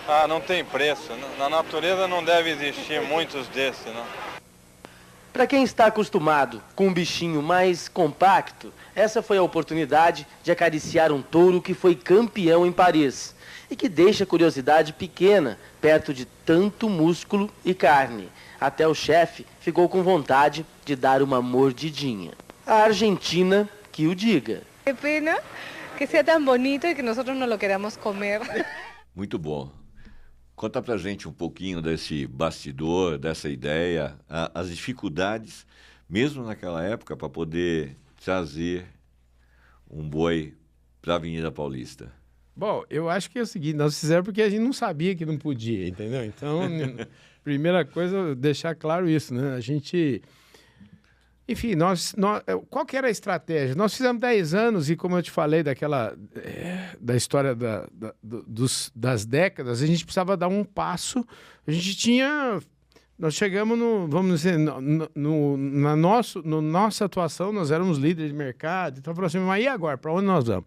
Ah, não tem preço. Na natureza não deve existir muitos desses, não. Para quem está acostumado com um bichinho mais compacto, essa foi a oportunidade de acariciar um touro que foi campeão em Paris e que deixa a curiosidade pequena perto de tanto músculo e carne. Até o chefe ficou com vontade de dar uma mordidinha. A Argentina que o diga. Que pena que seja tão bonito e que nós não lo queramos comer. Muito bom. Conta pra gente um pouquinho desse bastidor, dessa ideia, as dificuldades, mesmo naquela época, para poder trazer um boi para a Avenida Paulista. Bom, eu acho que é o seguinte, nós fizemos porque a gente não sabia que não podia, entendeu? Então, primeira coisa, deixar claro isso, né? A gente... Enfim, qual que era a estratégia? Nós fizemos 10 anos e, como eu te falei, da história das décadas, a gente precisava dar um passo. Nós chegamos vamos dizer, na nossa atuação, nós éramos líderes de mercado. Então, falou assim, mas e agora? Para onde nós vamos?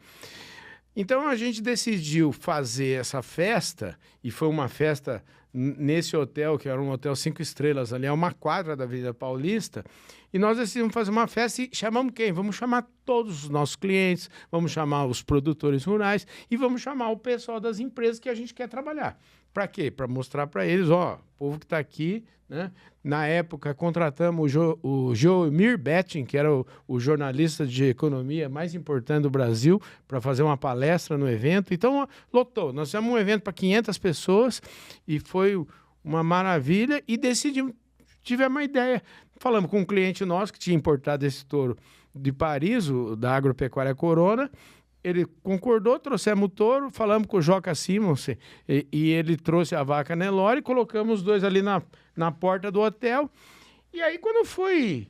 Então, a gente decidiu fazer essa festa, e foi uma festa nesse hotel, que era um hotel 5 estrelas, ali é uma quadra da Avenida Paulista, e nós decidimos fazer uma festa e chamamos quem? Vamos chamar todos os nossos clientes, vamos chamar os produtores rurais e vamos chamar o pessoal das empresas que a gente quer trabalhar. Para quê? Para mostrar para eles, ó, o povo que está aqui, né? Na época, contratamos o Joemir Betting, que era o jornalista de economia mais importante do Brasil, para fazer uma palestra no evento. Então, lotou. Nós fizemos um evento para 500 pessoas e foi uma maravilha e tivemos uma ideia. Falamos com um cliente nosso que tinha importado esse touro de Paris, da Agropecuária Corona. Ele concordou, trouxemos o touro, falamos com o Joca Simonsen e ele trouxe a vaca Nelore, colocamos os dois ali na porta do hotel. E aí, quando foi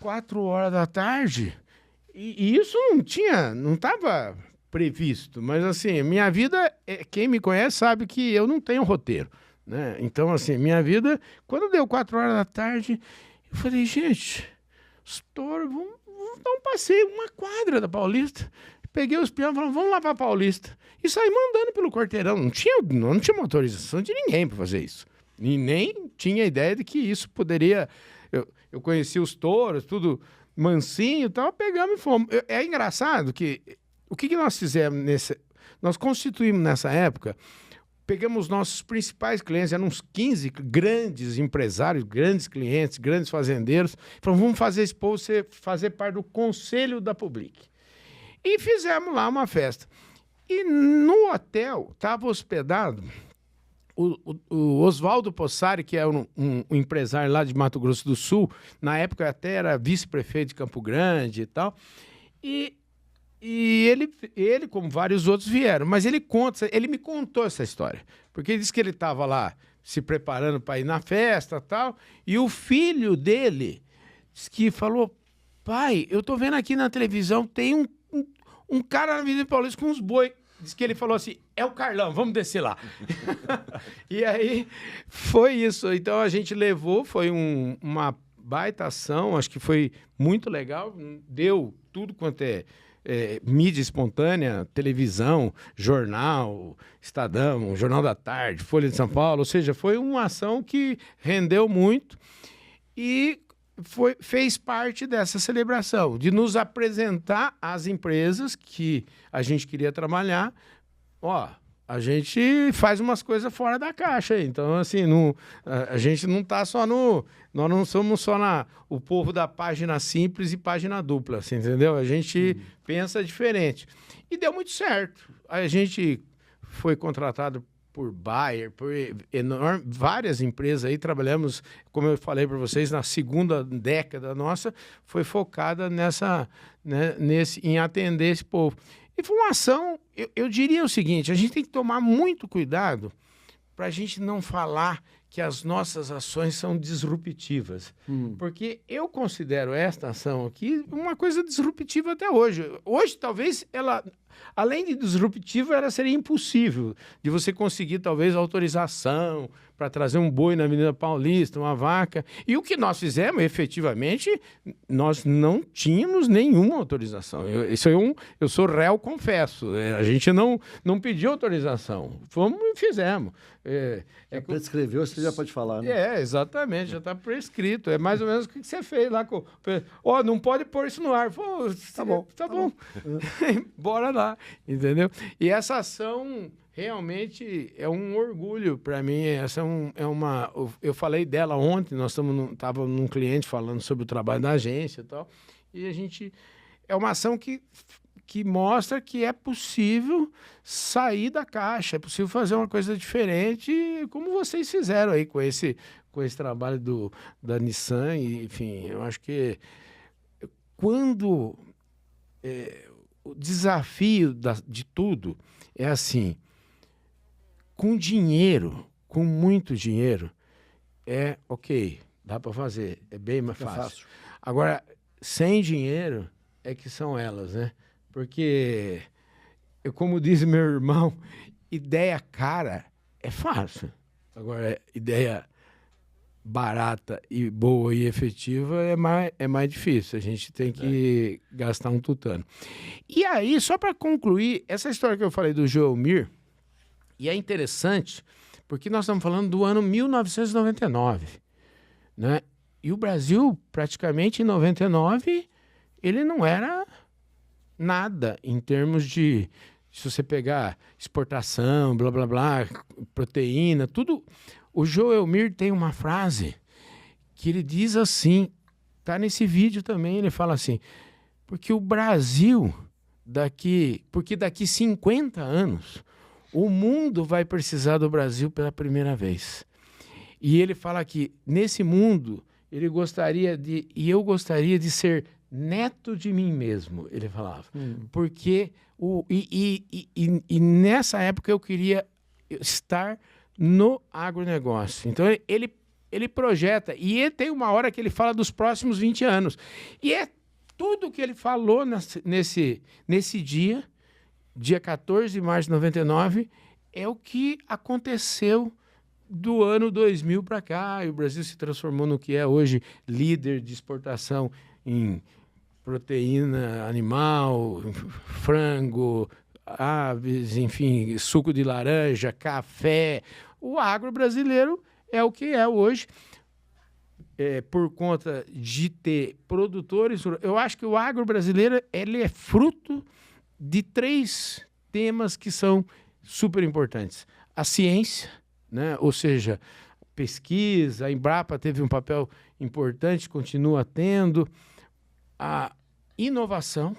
4 horas da tarde, e isso não estava previsto, mas assim, minha vida, quem me conhece sabe que eu não tenho roteiro, né? Então, assim, minha vida, quando deu 4 horas da tarde, eu falei, gente, os touros, vamos dar um passeio, uma quadra da Paulista. Peguei os peões e falei, vamos lá para a Paulista. E saí mandando pelo quarteirão. Não tinha autorização de ninguém para fazer isso. E nem tinha ideia de que isso poderia... Eu conheci os touros, tudo mansinho e tal. Pegamos e fomos. É engraçado que... O que nós fizemos nós constituímos nessa época... Pegamos nossos principais clientes, eram uns 15 grandes empresários, grandes clientes, grandes fazendeiros. Falamos, vamos fazer esse povo fazer parte do conselho da Public. E fizemos lá uma festa. E no hotel estava hospedado o Oswaldo Possari, que é um empresário lá de Mato Grosso do Sul. Na época até era vice-prefeito de Campo Grande e tal. E ele, como vários outros, vieram. Mas ele me contou essa história. Porque ele disse que ele estava lá se preparando para ir na festa e tal. E o filho dele disse que falou, pai, eu tô vendo aqui na televisão, tem um cara na Avenida Paulista com uns boi. Diz que ele falou assim, é o Carlão, vamos descer lá. E aí, foi isso. Então, a gente levou, foi uma baita ação, acho que foi muito legal. Deu tudo quanto é mídia espontânea, televisão, jornal, Estadão, Jornal da Tarde, Folha de São Paulo. Ou seja, foi uma ação que rendeu muito e... fez parte dessa celebração, de nos apresentar às empresas que a gente queria trabalhar. Ó, a gente faz umas coisas fora da caixa. Então, assim, a gente não está só nós não somos só o povo da página simples e página dupla, assim, entendeu? A gente pensa diferente. E deu muito certo. A gente foi contratado por Bayer, por várias empresas aí, trabalhamos, como eu falei para vocês, na segunda década nossa, foi focada em atender esse povo. E foi uma ação, eu diria o seguinte, a gente tem que tomar muito cuidado, para a gente não falar que as nossas ações são disruptivas. Porque eu considero esta ação aqui uma coisa disruptiva até hoje. Hoje, talvez, ela, além de disruptiva, ela seria impossível de você conseguir, talvez, autorização para trazer um boi na Avenida Paulista, uma vaca. E o que nós fizemos, efetivamente, nós não tínhamos nenhuma autorização. Eu sou réu, confesso. A gente não pediu autorização. Fomos e fizemos. Prescreveu, você já pode falar, né? Exatamente, já está prescrito. É mais ou menos o que você fez lá. Não pode pôr isso no ar. Pô, tá bom. Bora lá, entendeu? E essa ação realmente é um orgulho para mim. Essa eu falei dela ontem, nós estávamos num cliente falando sobre o trabalho da agência e tal, e a gente... É uma ação que mostra que é possível sair da caixa, é possível fazer uma coisa diferente, como vocês fizeram aí com esse trabalho da Nissan. E, enfim, eu acho que quando o desafio de tudo é assim, com dinheiro, com muito dinheiro, ok, dá para fazer, é bem mais fácil. Agora, sem dinheiro é que são elas, né? Porque, como diz meu irmão, ideia cara é fácil. Agora, ideia barata e boa e efetiva é mais difícil. A gente tem que gastar um tutano. E aí, só para concluir, essa história que eu falei do Joelmir, e é interessante, porque nós estamos falando do ano 1999, né? E o Brasil, praticamente em 99, ele não era nada em termos de, se você pegar exportação, blá, blá, blá, proteína, tudo. O Joelmir tem uma frase que ele diz assim, tá nesse vídeo também, ele fala assim, porque o Brasil, porque daqui 50 anos, o mundo vai precisar do Brasil pela primeira vez. E ele fala que nesse mundo, eu gostaria de ser neto de mim mesmo, ele falava. Porque nessa época eu queria estar no agronegócio. Então ele projeta, e ele tem uma hora que ele fala dos próximos 20 anos. E é tudo que ele falou nesse dia 14 de março de 99, é o que aconteceu do ano 2000 para cá. E o Brasil se transformou no que é hoje líder de exportação em proteína animal, frango, aves, enfim, suco de laranja, café. O agro brasileiro é o que é hoje, por conta de ter produtores. Eu acho que o agro brasileiro ele é fruto de 3 temas que são super importantes. A ciência, né? Ou seja, pesquisa, a Embrapa teve um papel importante, continua tendo. A inovação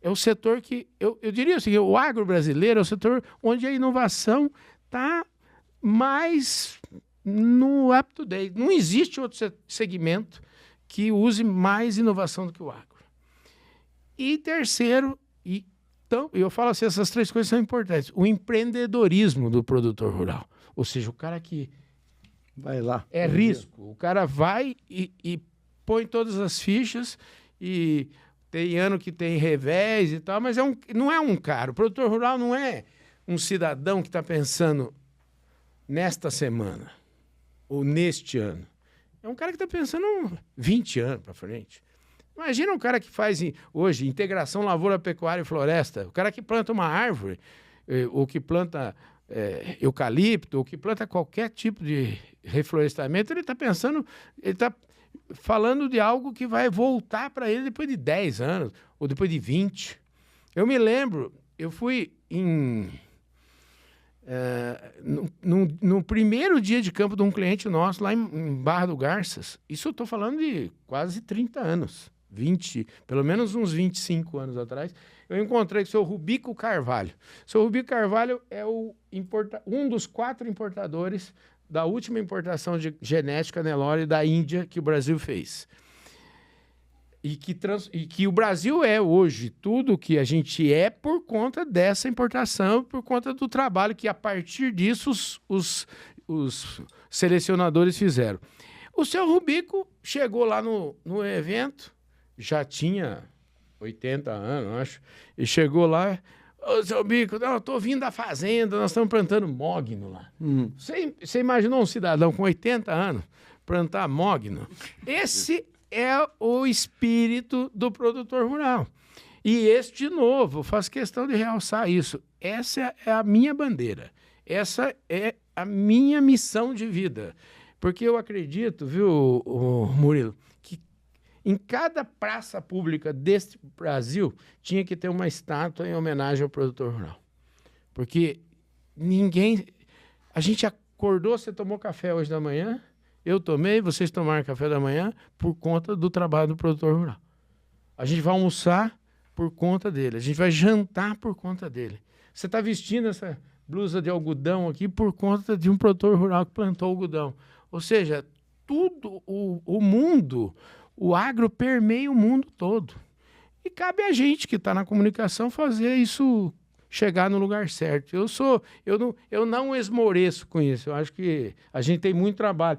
é o setor que, eu diria assim, o agro brasileiro é o setor onde a inovação está mais no up-to-date. Não existe outro segmento que use mais inovação do que o agro. E terceiro, então, eu falo assim, essas 3 coisas são importantes. O empreendedorismo do produtor rural. Ou seja, o cara que vai lá. É risco. O cara vai e põe todas as fichas, e tem ano que tem revés e tal, mas não é um cara. O produtor rural não é um cidadão que está pensando nesta semana ou neste ano. É um cara que está pensando 20 anos para frente. Imagina um cara que faz hoje integração lavoura, pecuária e floresta. O cara que planta uma árvore, ou que planta eucalipto, ou que planta qualquer tipo de reflorestamento, ele está pensando, ele está falando de algo que vai voltar para ele depois de 10 anos, ou depois de 20. Eu me lembro, eu fui no primeiro dia de campo de um cliente nosso, lá em Barra do Garças. Isso eu estou falando de quase 30 anos. 20, pelo menos uns 25 anos atrás, eu encontrei com o seu Rubico Carvalho. O seu Rubico Carvalho é um dos 4 importadores da última importação de genética Nelore da Índia que o Brasil fez. E que o Brasil é hoje tudo que a gente é por conta dessa importação, por conta do trabalho que, a partir disso, os selecionadores fizeram. O seu Rubico chegou lá no evento, já tinha 80 anos, acho, e chegou lá, ô, seu Bico, não, eu tô vindo da fazenda, nós estamos plantando mogno lá. Você imaginou um cidadão com 80 anos plantar mogno? Esse é o espírito do produtor rural. E esse, de novo, eu faço questão de realçar isso. Essa é a minha bandeira. Essa é a minha missão de vida. Porque eu acredito, viu, Murilo, que em cada praça pública deste Brasil tinha que ter uma estátua em homenagem ao produtor rural. Porque ninguém... A gente acordou, você tomou café hoje da manhã, eu tomei, vocês tomaram café da manhã por conta do trabalho do produtor rural. A gente vai almoçar por conta dele, a gente vai jantar por conta dele. Você está vestindo essa blusa de algodão aqui por conta de um produtor rural que plantou algodão. Ou seja, tudo, o mundo, o agro permeia o mundo todo. E cabe a gente que está na comunicação fazer isso chegar no lugar certo. Eu não esmoreço com isso. Eu acho que a gente tem muito trabalho.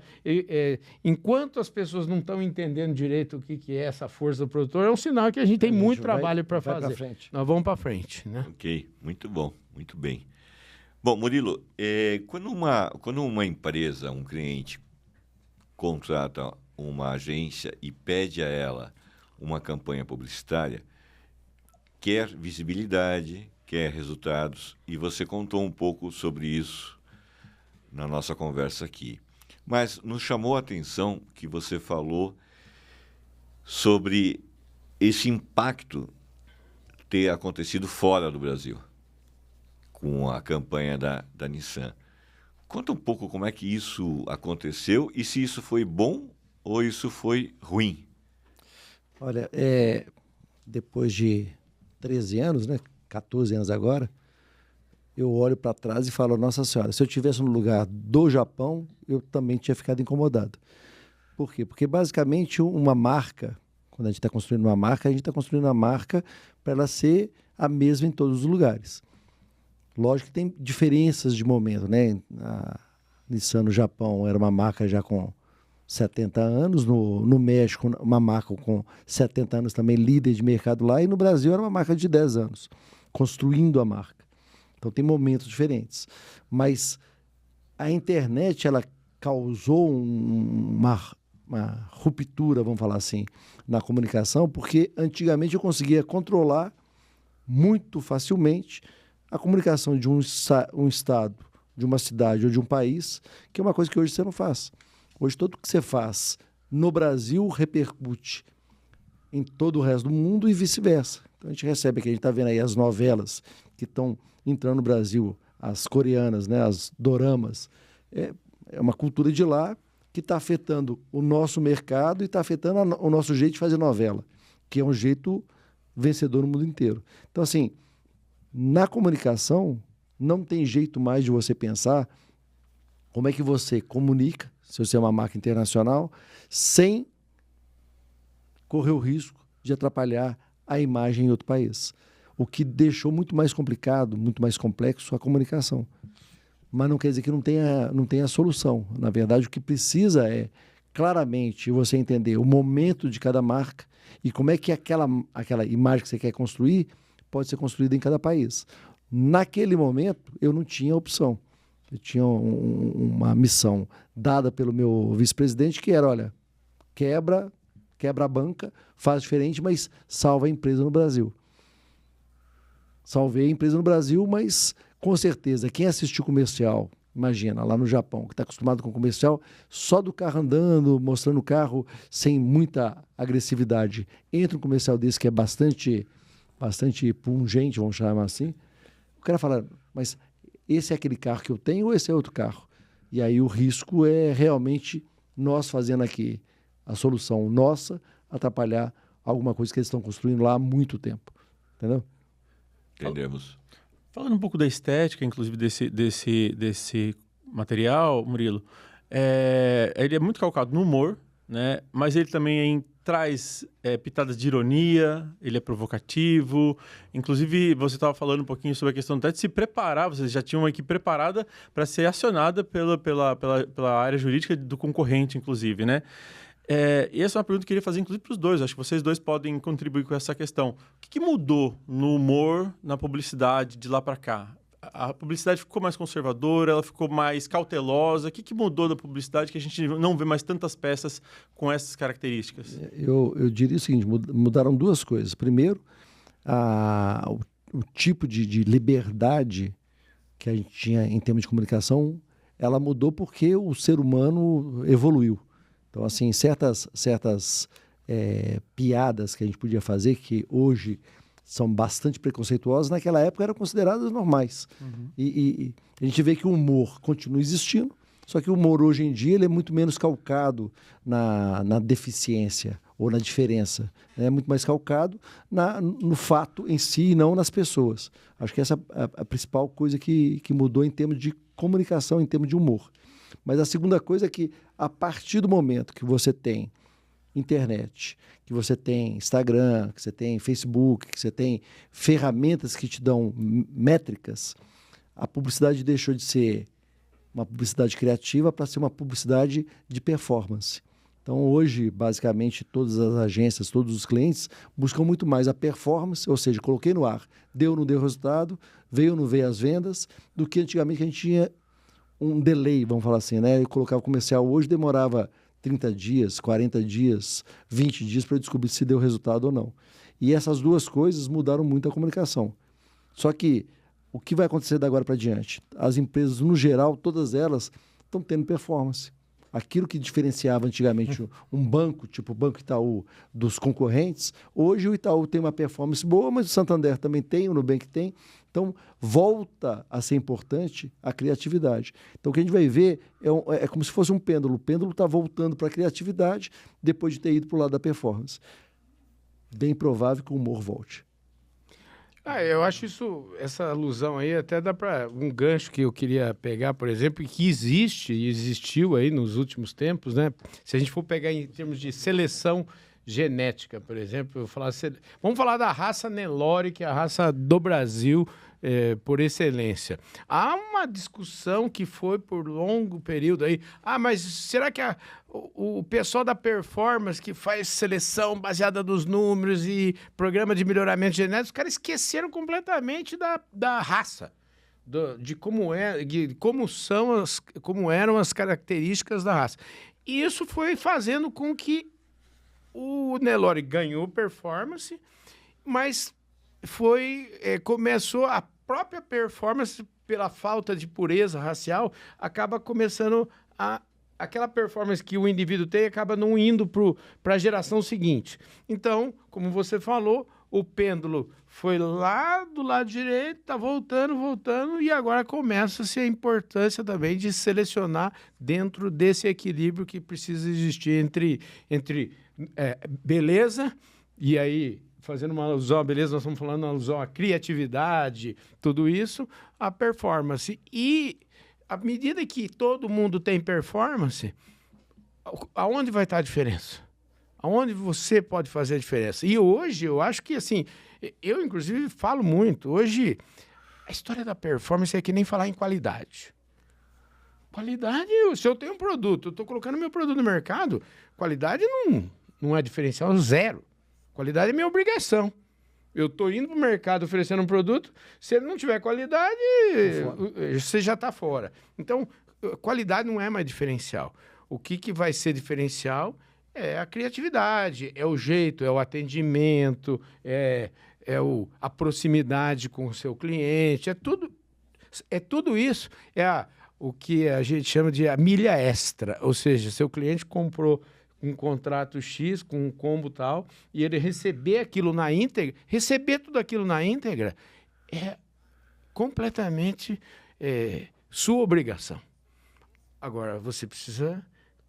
Enquanto as pessoas não estão entendendo direito o que é essa força do produtor, é um sinal que a gente tem muito trabalho para fazer. Nós vamos para frente, né? Ok, muito bom, muito bem. Bom, Murilo, quando uma empresa, um cliente, contrata uma agência e pede a ela uma campanha publicitária, quer visibilidade, quer resultados, e você contou um pouco sobre isso na nossa conversa aqui. Mas nos chamou a atenção que você falou sobre esse impacto ter acontecido fora do Brasil, com a campanha da Nissan. Conta um pouco como é que isso aconteceu e se isso foi bom ou isso foi ruim. Olha, depois de 13 anos, né, 14 anos agora, eu olho para trás e falo, nossa senhora, se eu estivesse no lugar do Japão, eu também tinha ficado incomodado. Por quê? Porque basicamente uma marca, quando a gente está construindo uma marca, a gente está construindo uma marca para ela ser a mesma em todos os lugares. Lógico que tem diferenças de momento, né? A Nissan no Japão era uma marca já com 70 anos, no México uma marca com 70 anos também líder de mercado lá, e no Brasil era uma marca de 10 anos, construindo a marca. Então tem momentos diferentes. Mas a internet, ela causou uma ruptura, vamos falar assim, na comunicação, porque antigamente eu conseguia controlar muito facilmente a comunicação de um estado, de uma cidade ou de um país, que é uma coisa que hoje você não faz. Hoje, tudo que você faz no Brasil repercute em todo o resto do mundo e vice-versa. Então, a gente recebe aqui, a gente está vendo aí as novelas que estão entrando no Brasil, as coreanas, né, as doramas. É uma cultura de lá que está afetando o nosso mercado e está afetando o nosso jeito de fazer novela, que é um jeito vencedor no mundo inteiro. Então, assim, na comunicação, não tem jeito mais de você pensar como é que você comunica, se você é uma marca internacional, sem correr o risco de atrapalhar a imagem em outro país. O que deixou muito mais complicado, muito mais complexo a comunicação. Mas não quer dizer que não tenha solução. Na verdade, o que precisa é, claramente, você entender o momento de cada marca e como é que aquela imagem que você quer construir pode ser construída em cada país. Naquele momento, eu não tinha opção. Eu tinha uma missão dada pelo meu vice-presidente que era, olha, quebra a banca, faz diferente, mas salva a empresa no Brasil. Salvei a empresa no Brasil, mas com certeza, quem assistiu comercial, imagina, lá no Japão, que está acostumado com comercial, só do carro andando, mostrando o carro sem muita agressividade, entra um comercial desse que é bastante pungente, vamos chamar assim, o cara fala, mas esse é aquele carro que eu tenho ou esse é outro carro? E aí o risco é realmente nós fazendo aqui a solução nossa atrapalhar alguma coisa que eles estão construindo lá há muito tempo. Entendeu? Entendemos. Falando um pouco da estética, inclusive, desse material, Murilo, ele é muito calcado no humor, né? Mas ele também traz pitadas de ironia, ele é provocativo. Inclusive, você estava falando um pouquinho sobre a questão até de se preparar. Vocês já tinham uma equipe preparada para ser acionada pela área jurídica do concorrente, inclusive, né? E essa é uma pergunta que eu queria fazer, inclusive, para os dois. Acho que vocês dois podem contribuir com essa questão. O que mudou no humor, na publicidade, de lá para cá? A publicidade ficou mais conservadora, ela ficou mais cautelosa. O que mudou da publicidade que a gente não vê mais tantas peças com essas características? Eu diria o seguinte, mudaram duas coisas. Primeiro, o tipo de liberdade que a gente tinha em termos de comunicação, ela mudou porque o ser humano evoluiu. Então, assim, certas piadas que a gente podia fazer, que hoje são bastante preconceituosas, naquela época eram consideradas normais. Uhum. E a gente vê que o humor continua existindo, só que o humor hoje em dia ele é muito menos calcado na deficiência ou na diferença. É muito mais calcado no fato em si e não nas pessoas. Acho que essa é a principal coisa que mudou em termos de comunicação, em termos de humor. Mas a segunda coisa é que, a partir do momento que você tem internet, que você tem Instagram, que você tem Facebook, que você tem ferramentas que te dão métricas, a publicidade deixou de ser uma publicidade criativa para ser uma publicidade de performance. Então, hoje, basicamente, todas as agências, todos os clientes buscam muito mais a performance, ou seja, coloquei no ar, deu ou não deu resultado, veio ou não veio as vendas, do que antigamente a gente tinha um delay, vamos falar assim, né? Eu colocava o comercial, hoje demorava 30 dias, 40 dias, 20 dias para eu descobrir se deu resultado ou não. E essas duas coisas mudaram muito a comunicação. Só que o que vai acontecer da agora para diante? As empresas, no geral, todas elas estão tendo performance. Aquilo que diferenciava antigamente um banco, tipo o Banco Itaú, dos concorrentes, hoje o Itaú tem uma performance boa, mas o Santander também tem, o Nubank tem. Então, volta a ser importante a criatividade. Então, o que a gente vai ver é como se fosse um pêndulo. O pêndulo está voltando para a criatividade depois de ter ido para o lado da performance. Bem provável que o humor volte. Eu acho essa alusão aí até dá para um gancho que eu queria pegar, por exemplo, que existiu aí nos últimos tempos, né? Se a gente for pegar em termos de seleção genética, por exemplo, vamos falar da raça Nelore, que é a raça do Brasil por excelência. Há uma discussão que foi por longo período aí. Mas será que o pessoal da performance que faz seleção baseada nos números e programa de melhoramento genético, os caras esqueceram completamente da raça, de como eram as características da raça. E isso foi fazendo com que o Nelore ganhou performance, mas começou a própria performance, pela falta de pureza racial, acaba começando aquela performance que o indivíduo tem, acaba não indo para a geração seguinte. Então, como você falou, o pêndulo foi lá do lado direito, está voltando, e agora começa-se a importância também de selecionar dentro desse equilíbrio que precisa existir entre beleza, e aí, fazendo uma alusão à beleza, nós estamos falando uma alusão à criatividade, tudo isso, a performance. E à medida que todo mundo tem performance, aonde vai estar a diferença? Aonde você pode fazer a diferença? E hoje, eu acho que, assim, eu, inclusive, falo muito. Hoje, a história da performance é que nem falar em qualidade. Qualidade, se eu tenho um produto, eu estou colocando meu produto no mercado, qualidade não é diferencial, zero. Qualidade é minha obrigação. Eu estou indo para o mercado oferecendo um produto, se ele não tiver qualidade, você já está fora. Então, qualidade não é mais diferencial. O que vai ser diferencial é a criatividade, é o jeito, é o atendimento, a proximidade com o seu cliente, é tudo isso. O que a gente chama de a milha extra, ou seja, seu cliente comprou um contrato X com um combo tal, e ele receber aquilo na íntegra, receber tudo aquilo na íntegra é completamente sua obrigação. Agora, você precisa,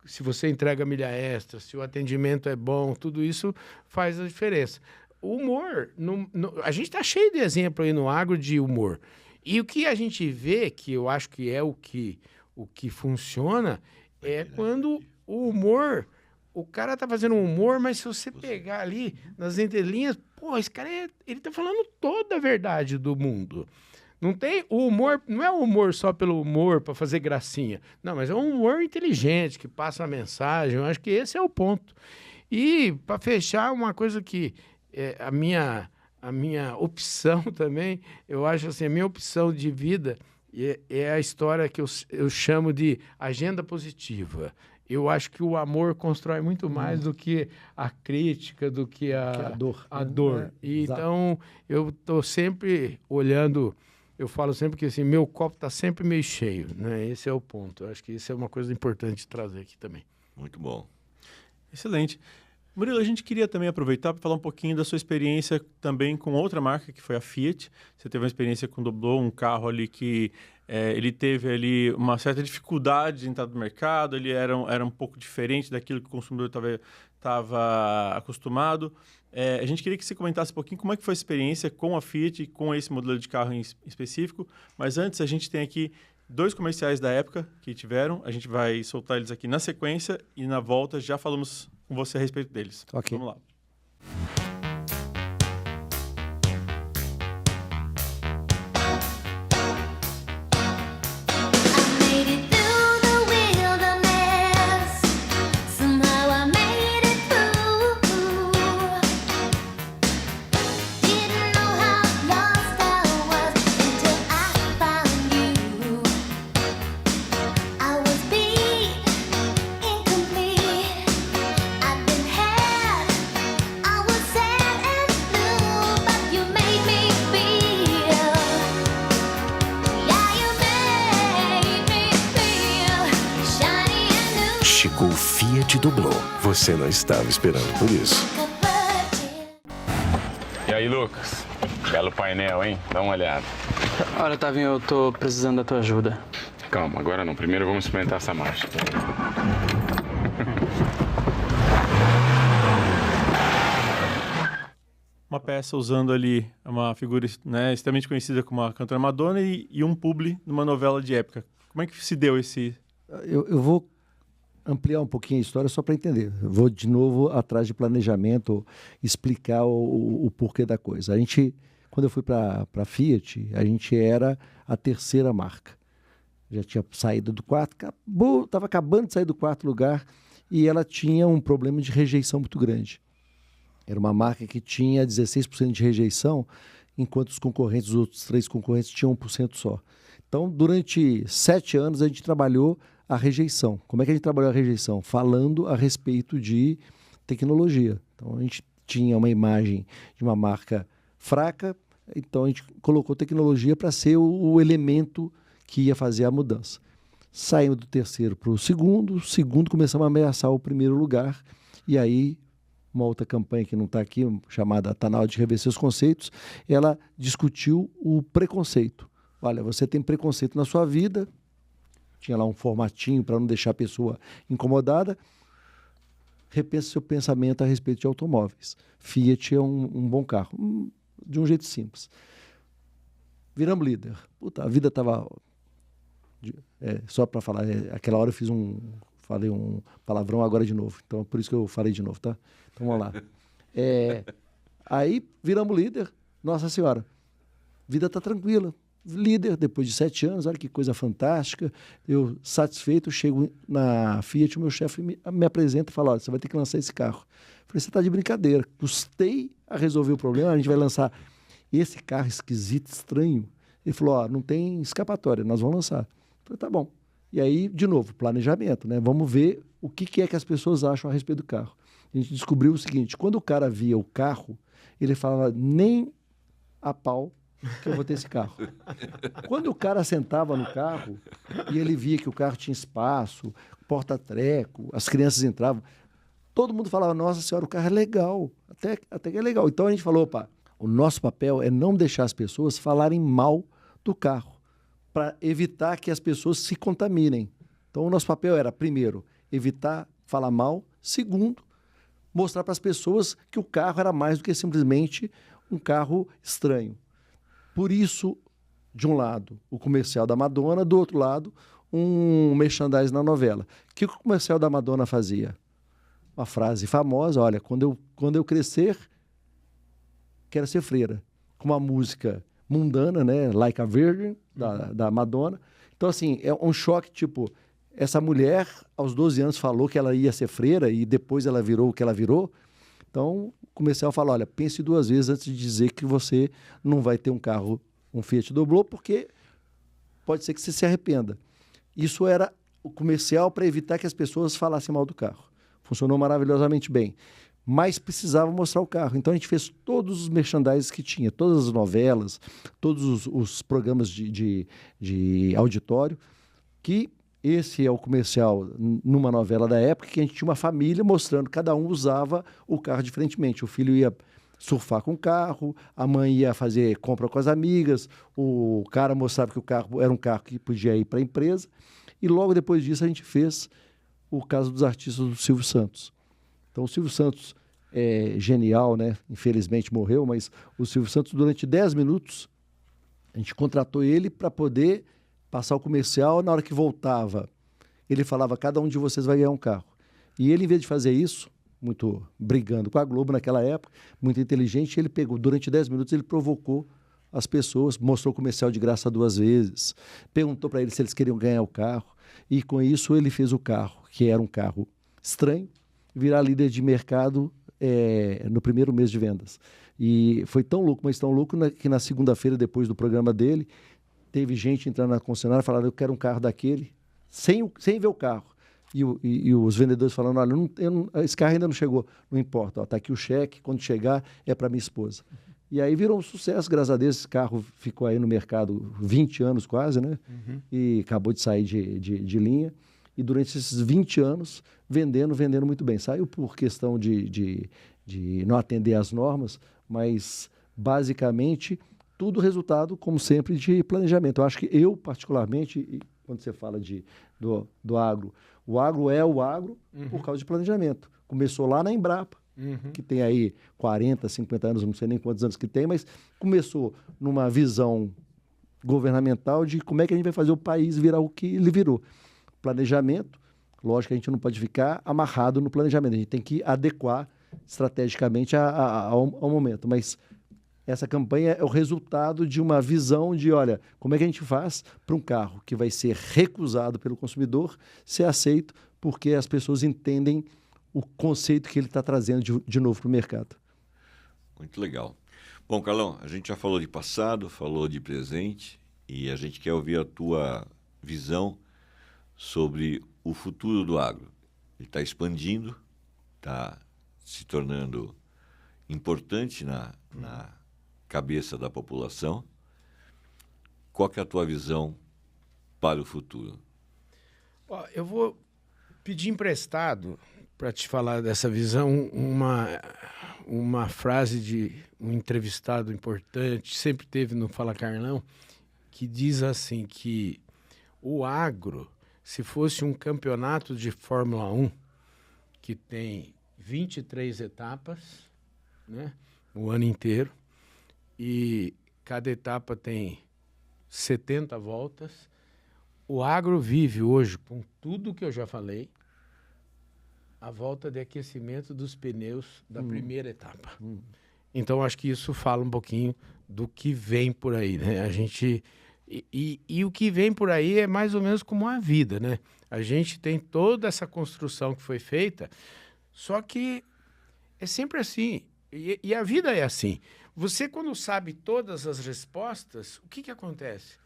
se você entrega milha extra, se o atendimento é bom, tudo isso faz a diferença. O humor, a gente está cheio de exemplo aí no agro de humor. E o que a gente vê, que eu acho que é o que funciona, é quando o humor o cara tá fazendo um humor, mas se você pegar ali nas entrelinhas, pô, esse cara, ele tá falando toda a verdade do mundo. Não tem o humor, não é o humor só pelo humor, para fazer gracinha. Não, mas é um humor inteligente, que passa uma mensagem. Eu acho que esse é o ponto. E, para fechar, uma coisa que a minha opção também, eu acho assim, a minha opção de vida é a história que eu chamo de agenda positiva. Eu acho que o amor constrói muito mais do que a crítica, do que a dor. Então, eu estou sempre olhando... Eu falo sempre que assim, meu copo está sempre meio cheio, né? Esse é o ponto. Eu acho que isso é uma coisa importante de trazer aqui também. Muito bom. Excelente. Murilo, a gente queria também aproveitar para falar um pouquinho da sua experiência também com outra marca, que foi a Fiat. Você teve uma experiência com o Doblô, um carro ali que ele teve ali uma certa dificuldade de entrar no mercado, ele era um pouco diferente daquilo que o consumidor estava acostumado. A gente queria que você comentasse um pouquinho como é que foi a experiência com a Fiat, com esse modelo de carro em específico. Mas antes, a gente tem aqui 2 comerciais da época que tiveram. A gente vai soltar eles aqui na sequência e na volta já falamos com você a respeito deles. Ok. Vamos lá. Chegou o Fiat Doblô. Você não estava esperando por isso. E aí, Lucas? Belo painel, hein? Dá uma olhada. Olha, Tavinho, eu tô precisando da tua ajuda. Calma, agora não. Primeiro vamos experimentar essa marcha. Uma peça usando ali uma figura, né, extremamente conhecida como a cantora Madonna e um publi numa novela de época. Como é que se deu esse... Eu vou ampliar um pouquinho a história só para entender. Eu vou de novo atrás de planejamento, explicar o porquê da coisa. A gente, quando eu fui para a Fiat, a gente era a 3ª marca. Já tinha saído do quarto, estava acabando de sair do 4º lugar e ela tinha um problema de rejeição muito grande. Era uma marca que tinha 16% de rejeição, enquanto os outros 3 concorrentes tinham 1% só. Então, durante 7 anos, a gente trabalhou a rejeição. Como é que a gente trabalhou a rejeição? Falando a respeito de tecnologia. Então, a gente tinha uma imagem de uma marca fraca, então a gente colocou tecnologia para ser o elemento que ia fazer a mudança. Saímos do 3º para o 2º, começamos a ameaçar o 1º lugar, e aí uma outra campanha que não está aqui, chamada Está na hora de rever seus conceitos, ela discutiu o preconceito. Olha, você tem preconceito na sua vida, tinha lá um formatinho para não deixar a pessoa incomodada, repensa seu pensamento a respeito de automóveis. Fiat é um bom carro, de um jeito simples. Viramos líder. Puta, a vida estava... só para falar, aquela hora eu falei um palavrão agora de novo, então por isso que eu falei de novo, tá? Então vamos lá. Aí viramos líder, Nossa Senhora, vida está tranquila. Líder, depois de 7 anos, olha que coisa fantástica. Eu, satisfeito, chego na Fiat, o meu chefe me apresenta e fala, olha, você vai ter que lançar esse carro. Eu falei, você está de brincadeira. Custei a resolver o problema, a gente vai lançar esse carro esquisito, estranho. Ele falou, ó, não tem escapatória, nós vamos lançar. Eu falei, tá bom. E aí, de novo, planejamento, né? Vamos ver o que é que as pessoas acham a respeito do carro. A gente descobriu o seguinte, quando o cara via o carro, ele falava, nem a pau que eu vou ter esse carro. Quando o cara sentava no carro e ele via que o carro tinha espaço, porta-treco, as crianças entravam, todo mundo falava, nossa senhora, o carro é legal, até que é legal. Então a gente falou, opa, o nosso papel é não deixar as pessoas falarem mal do carro, para evitar que as pessoas se contaminem. Então o nosso papel era, primeiro, evitar falar mal, segundo, mostrar para as pessoas que o carro era mais do que simplesmente um carro estranho. Por isso, de um lado, o comercial da Madonna, do outro lado, um merchandising na novela. O que o comercial da Madonna fazia? uma frase famosa, olha, quando eu crescer, quero ser freira. Com uma música mundana, né? Like a Virgin, da Madonna. Então, assim, é um choque, tipo, essa mulher, aos 12 anos, falou que ela ia ser freira e depois ela virou o que ela virou. Então, o comercial fala, olha, pense 2 vezes antes de dizer que você não vai ter um carro, um Fiat Doblô, porque pode ser que você se arrependa. Isso era o comercial para evitar que as pessoas falassem mal do carro. Funcionou maravilhosamente bem. Mas precisava mostrar o carro. Então, a gente fez todos os merchandises que tinha, todas as novelas, todos os programas de auditório, que esse é o comercial numa novela da época, que a gente tinha uma família mostrando, cada um usava o carro diferentemente. O filho ia surfar com o carro, a mãe ia fazer compra com as amigas, o cara mostrava que o carro era um carro que podia ir para a empresa. E logo depois disso a gente fez o caso dos artistas do Silvio Santos. Então, o Silvio Santos é genial, né? Infelizmente morreu, mas o Silvio Santos, durante 10 minutos, a gente contratou ele para poder passar o comercial. Na hora que voltava, ele falava, cada um de vocês vai ganhar um carro. E ele, em vez de fazer isso, muito brigando com a Globo naquela época, muito inteligente, ele pegou, durante 10 minutos, ele provocou as pessoas, mostrou o comercial de graça 2 vezes, perguntou para eles se eles queriam ganhar o carro, e com isso ele fez o carro, que era um carro estranho, virar líder de mercado no primeiro mês de vendas. E foi tão louco, mas tão louco, que na segunda-feira, depois do programa dele, teve gente entrando na concessionária e falando, eu quero um carro daquele, sem ver o carro. E os vendedores falando, olha, esse carro ainda não chegou, não importa, está aqui o cheque, quando chegar é para minha esposa. E aí virou um sucesso, graças a Deus, esse carro ficou aí no mercado 20 anos quase, né? Uhum. E acabou de sair de linha. E durante esses 20 anos, vendendo muito bem. Saiu por questão de não atender às normas, mas basicamente tudo resultado, como sempre, de planejamento. Eu acho que eu, particularmente, quando você fala do agro, o agro é o agro por causa de planejamento. Começou lá na Embrapa, que tem aí 40, 50 anos, não sei nem quantos anos que tem, mas começou numa visão governamental de como é que a gente vai fazer o país virar o que ele virou. Planejamento, lógico que a gente não pode ficar amarrado no planejamento, a gente tem que adequar estrategicamente ao momento, mas essa campanha é o resultado de uma visão de, olha, como é que a gente faz para um carro que vai ser recusado pelo consumidor ser aceito, porque as pessoas entendem o conceito que ele está trazendo de novo para o mercado. Muito legal. Bom, Carlão, a gente já falou de passado, falou de presente, e a gente quer ouvir a tua visão sobre o futuro do agro. Ele está expandindo, está se tornando importante na cabeça da população. Qual que é a tua visão para o futuro? Eu vou pedir emprestado, para te falar dessa visão, uma frase de um entrevistado importante, sempre teve no Fala Carlão, que diz assim, que o agro, se fosse um campeonato de Fórmula 1, que tem 23 etapas, né, o ano inteiro, e cada etapa tem 70 voltas, o agro vive hoje, com tudo que eu já falei, a volta de aquecimento dos pneus da primeira etapa. Então, acho que isso fala um pouquinho do que vem por aí, né? A gente... E o que vem por aí é mais ou menos como a vida, né? A gente tem toda essa construção que foi feita, só que é sempre assim. E a vida é assim. Você, quando sabe todas as respostas, o que acontece?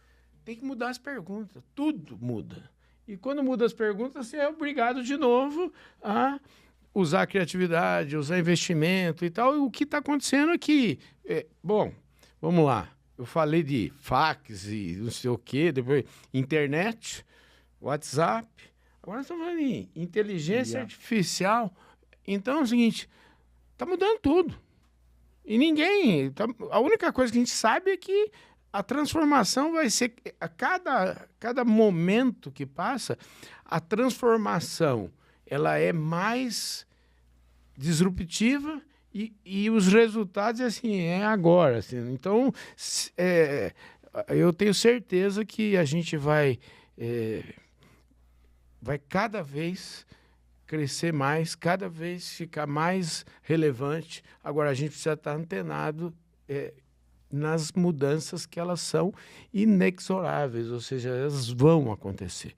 Tem que mudar as perguntas. Tudo muda. E quando muda as perguntas, você é obrigado de novo a usar a criatividade, usar investimento e tal. E o que está acontecendo aqui? Bom, vamos lá. Eu falei de fax e não sei o quê, depois internet, WhatsApp. Agora nós estamos falando em inteligência artificial. Então é o seguinte, está mudando tudo. E ninguém... a única coisa que a gente sabe é que a transformação vai ser... A cada momento que passa, a transformação ela é mais disruptiva e os resultados, assim, é agora. Assim. Então, eu tenho certeza que a gente vai cada vez crescer mais, cada vez ficar mais relevante. Agora, a gente precisa estar antenado nas mudanças que elas são inexoráveis, ou seja, elas vão acontecer.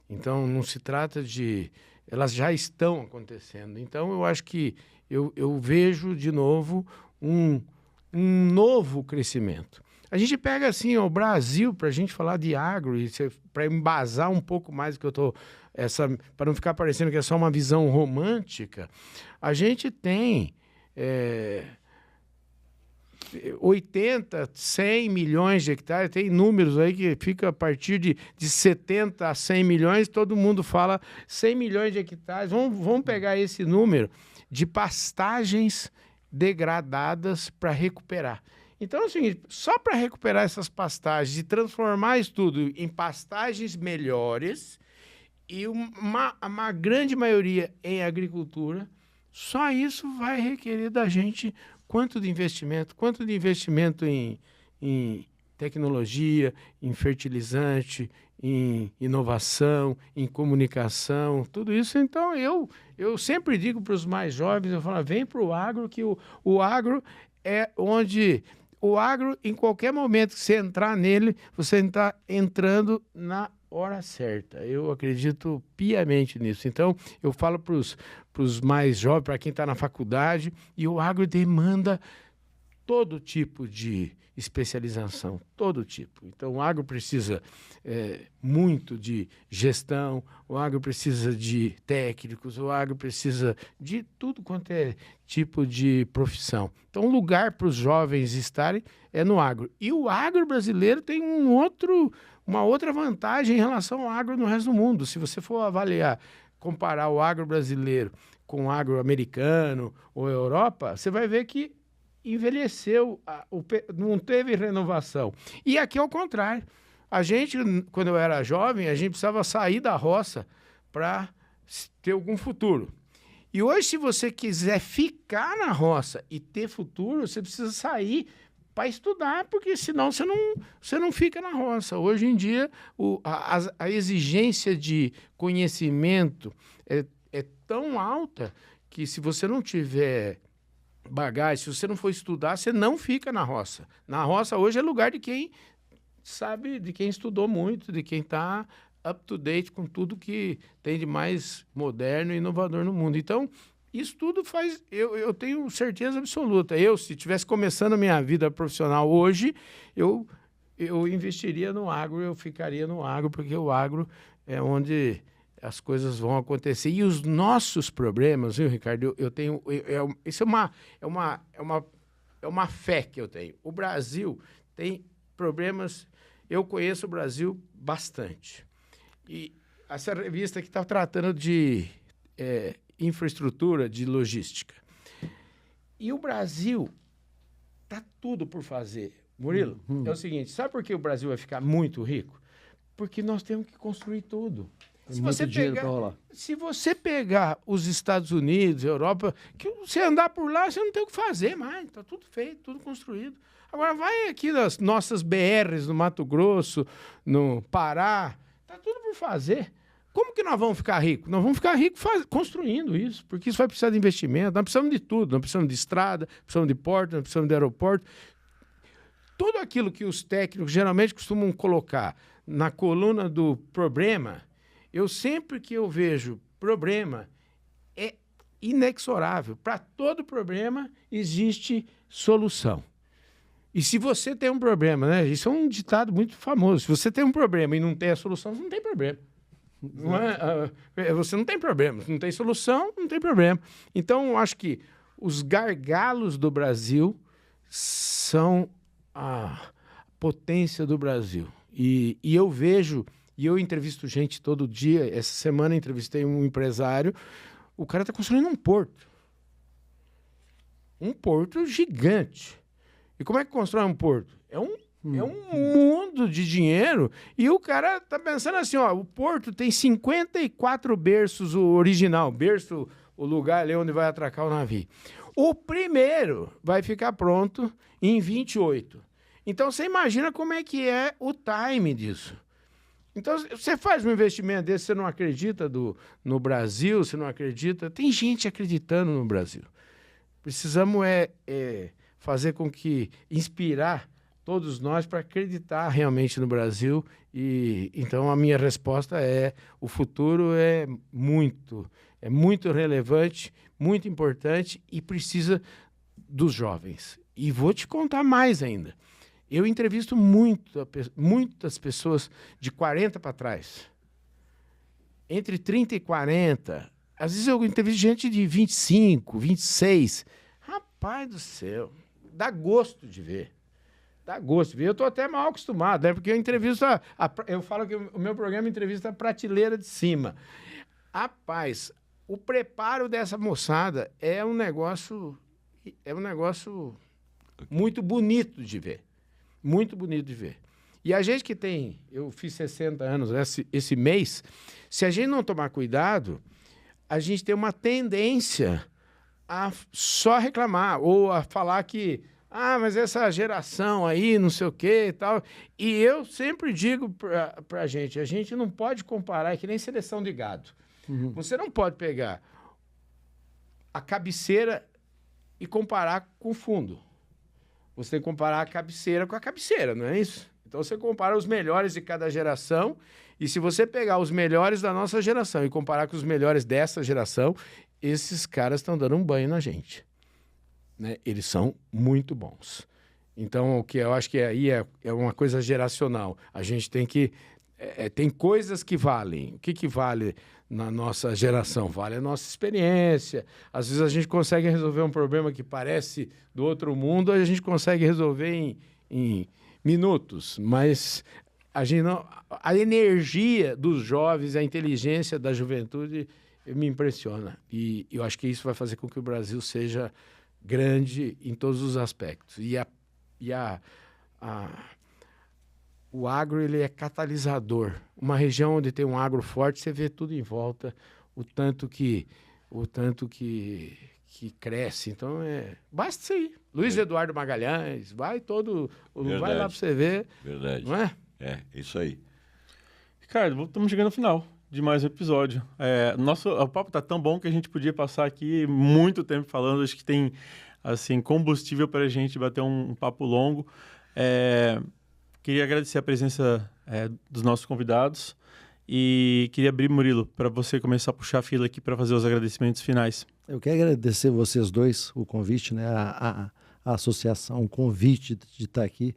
Então, não se trata de... Elas já estão acontecendo. Então, eu acho que eu vejo, de novo, um novo crescimento. A gente pega, assim, o Brasil, para a gente falar de agro, para embasar um pouco mais do que eu estou... para não ficar parecendo que é só uma visão romântica, a gente tem 80, 100 milhões de hectares, tem números aí que fica a partir de 70 a 100 milhões, todo mundo fala 100 milhões de hectares. Vamos pegar esse número de pastagens degradadas para recuperar. Então é o seguinte, só para recuperar essas pastagens e transformar isso tudo em pastagens melhores e uma grande maioria em agricultura, só isso vai requerer da gente quanto de investimento em tecnologia, em fertilizante, em inovação, em comunicação, tudo isso. Então eu sempre digo para os mais jovens, eu falo, vem para o agro, que o agro é onde... O agro, em qualquer momento que você entrar nele, você está entrando na hora certa. Eu acredito piamente nisso. Então, eu falo para os mais jovens, para quem está na faculdade, e o agro demanda todo tipo de especialização, todo tipo. Então, o agro precisa muito de gestão, o agro precisa de técnicos, o agro precisa de tudo quanto é tipo de profissão. Então, o lugar para os jovens estarem é no agro. E o agro brasileiro tem uma outra vantagem em relação ao agro no resto do mundo. Se você for avaliar, comparar o agro brasileiro com o agro americano ou Europa, você vai ver que envelheceu, não teve renovação. E aqui é o contrário. A gente, quando eu era jovem, a gente precisava sair da roça para ter algum futuro. E hoje, se você quiser ficar na roça e ter futuro, você precisa sair para estudar, porque senão você não fica na roça. Hoje em dia, a exigência de conhecimento é tão alta que se você não tiver bagagem, se você não for estudar, você não fica na roça. Na roça hoje é lugar de quem sabe, de quem estudou muito, de quem está up to date com tudo que tem de mais moderno e inovador no mundo. Então, isso tudo faz... Eu tenho certeza absoluta. Se estivesse começando a minha vida profissional hoje, eu investiria no agro, eu ficaria no agro, porque o agro é onde as coisas vão acontecer. E os nossos problemas, viu, Ricardo? Eu tenho... Isso é uma fé que eu tenho. O Brasil tem problemas... Eu conheço o Brasil bastante. E essa revista que está tratando de infraestrutura, de logística. E o Brasil está tudo por fazer. Murilo, é o seguinte, sabe por que o Brasil vai ficar muito rico? Porque nós temos que construir tudo. Se você pegar os Estados Unidos, a Europa, que você andar por lá, você não tem o que fazer mais. Está tudo feito, tudo construído. Agora vai aqui nas nossas BRs no Mato Grosso, no Pará, está tudo por fazer. Como que nós vamos ficar ricos? Nós vamos ficar ricos construindo isso, porque isso vai precisar de investimento. Nós precisamos de tudo. Nós precisamos de estrada, precisamos de porto, nós precisamos de aeroporto. Tudo aquilo que os técnicos geralmente costumam colocar na coluna do problema, sempre que eu vejo problema, é inexorável. Para todo problema existe solução. E se você tem um problema, né? Isso é um ditado muito famoso. Se você tem um problema e não tem a solução, você não tem problema. Você não tem problema. Não tem solução, não tem problema. Então, eu acho que os gargalos do Brasil são a potência do Brasil. E eu vejo, e eu entrevisto gente todo dia. Essa semana entrevistei um empresário. O cara está construindo um porto. Um porto gigante. E como é que constrói um porto? É um mundo de dinheiro. E o cara tá pensando assim, o porto tem 54 berços, o original. Berço, o lugar ali onde vai atracar o navio. O primeiro vai ficar pronto em 28. Então, você imagina como é que é o time disso. Então, você faz um investimento desse, você não acredita no Brasil, você não acredita... Tem gente acreditando no Brasil. Precisamos fazer com que... Inspirar todos nós para acreditar realmente no Brasil. Então, a minha resposta é: o futuro é muito relevante, muito importante e precisa dos jovens. E vou te contar mais ainda. Eu entrevisto muitas pessoas de 40 para trás. Entre 30 e 40. Às vezes eu entrevisto gente de 25, 26. Rapaz do céu, dá gosto de ver. Dá gosto de ver. Eu estou até mal acostumado, né? Porque eu entrevisto... eu falo que o meu programa entrevista a prateleira de cima. Rapaz, o preparo dessa moçada é um negócio muito bonito de ver. Muito bonito de ver. E a gente que tem... Eu fiz 60 anos esse mês. Se a gente não tomar cuidado, a gente tem uma tendência a só reclamar ou a falar que... mas essa geração aí, não sei o quê e tal. E eu sempre digo pra gente, a gente não pode comparar, é que nem seleção de gado. Uhum. Você não pode pegar a cabeceira e comparar com o fundo. Você tem que comparar a cabeceira com a cabeceira, não é isso? Então você compara os melhores de cada geração, e se você pegar os melhores da nossa geração e comparar com os melhores dessa geração, esses caras estão dando um banho na gente. Né? Eles são muito bons. Então, o que eu acho que aí é uma coisa geracional. A gente tem que... tem coisas que valem. O que vale na nossa geração? Vale a nossa experiência. Às vezes a gente consegue resolver um problema que parece do outro mundo, a gente consegue resolver em minutos, mas a gente não... A energia dos jovens, a inteligência da juventude me impressiona. E eu acho que isso vai fazer com que o Brasil seja grande em todos os aspectos. O agro, ele é catalisador. Uma região onde tem um agro forte, você vê tudo em volta, o tanto que cresce. Então, basta você ir. Luiz Eduardo Magalhães, vai lá para você ver. Verdade. Não é? Isso aí. Ricardo, estamos chegando ao final de mais um episódio. O papo tá tão bom que a gente podia passar aqui muito tempo falando. Acho que tem assim, combustível para a gente bater um papo longo. Queria agradecer a presença dos nossos convidados e queria abrir, Murilo, para você começar a puxar a fila aqui para fazer os agradecimentos finais. Eu quero agradecer vocês dois, o convite, né, a associação, o convite de estar aqui,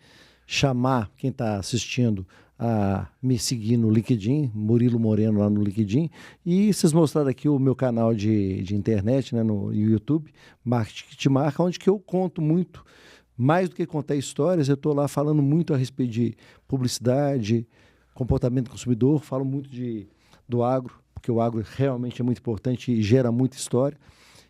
chamar quem está assistindo a me seguir no LinkedIn, Murilo Moreno lá no LinkedIn, e vocês mostraram aqui o meu canal de internet, né, no YouTube, Marketing que te Marca, onde que eu conto muito. Mais do que contar histórias, eu estou lá falando muito a respeito de publicidade, comportamento do consumidor, falo muito do agro, porque o agro realmente é muito importante e gera muita história.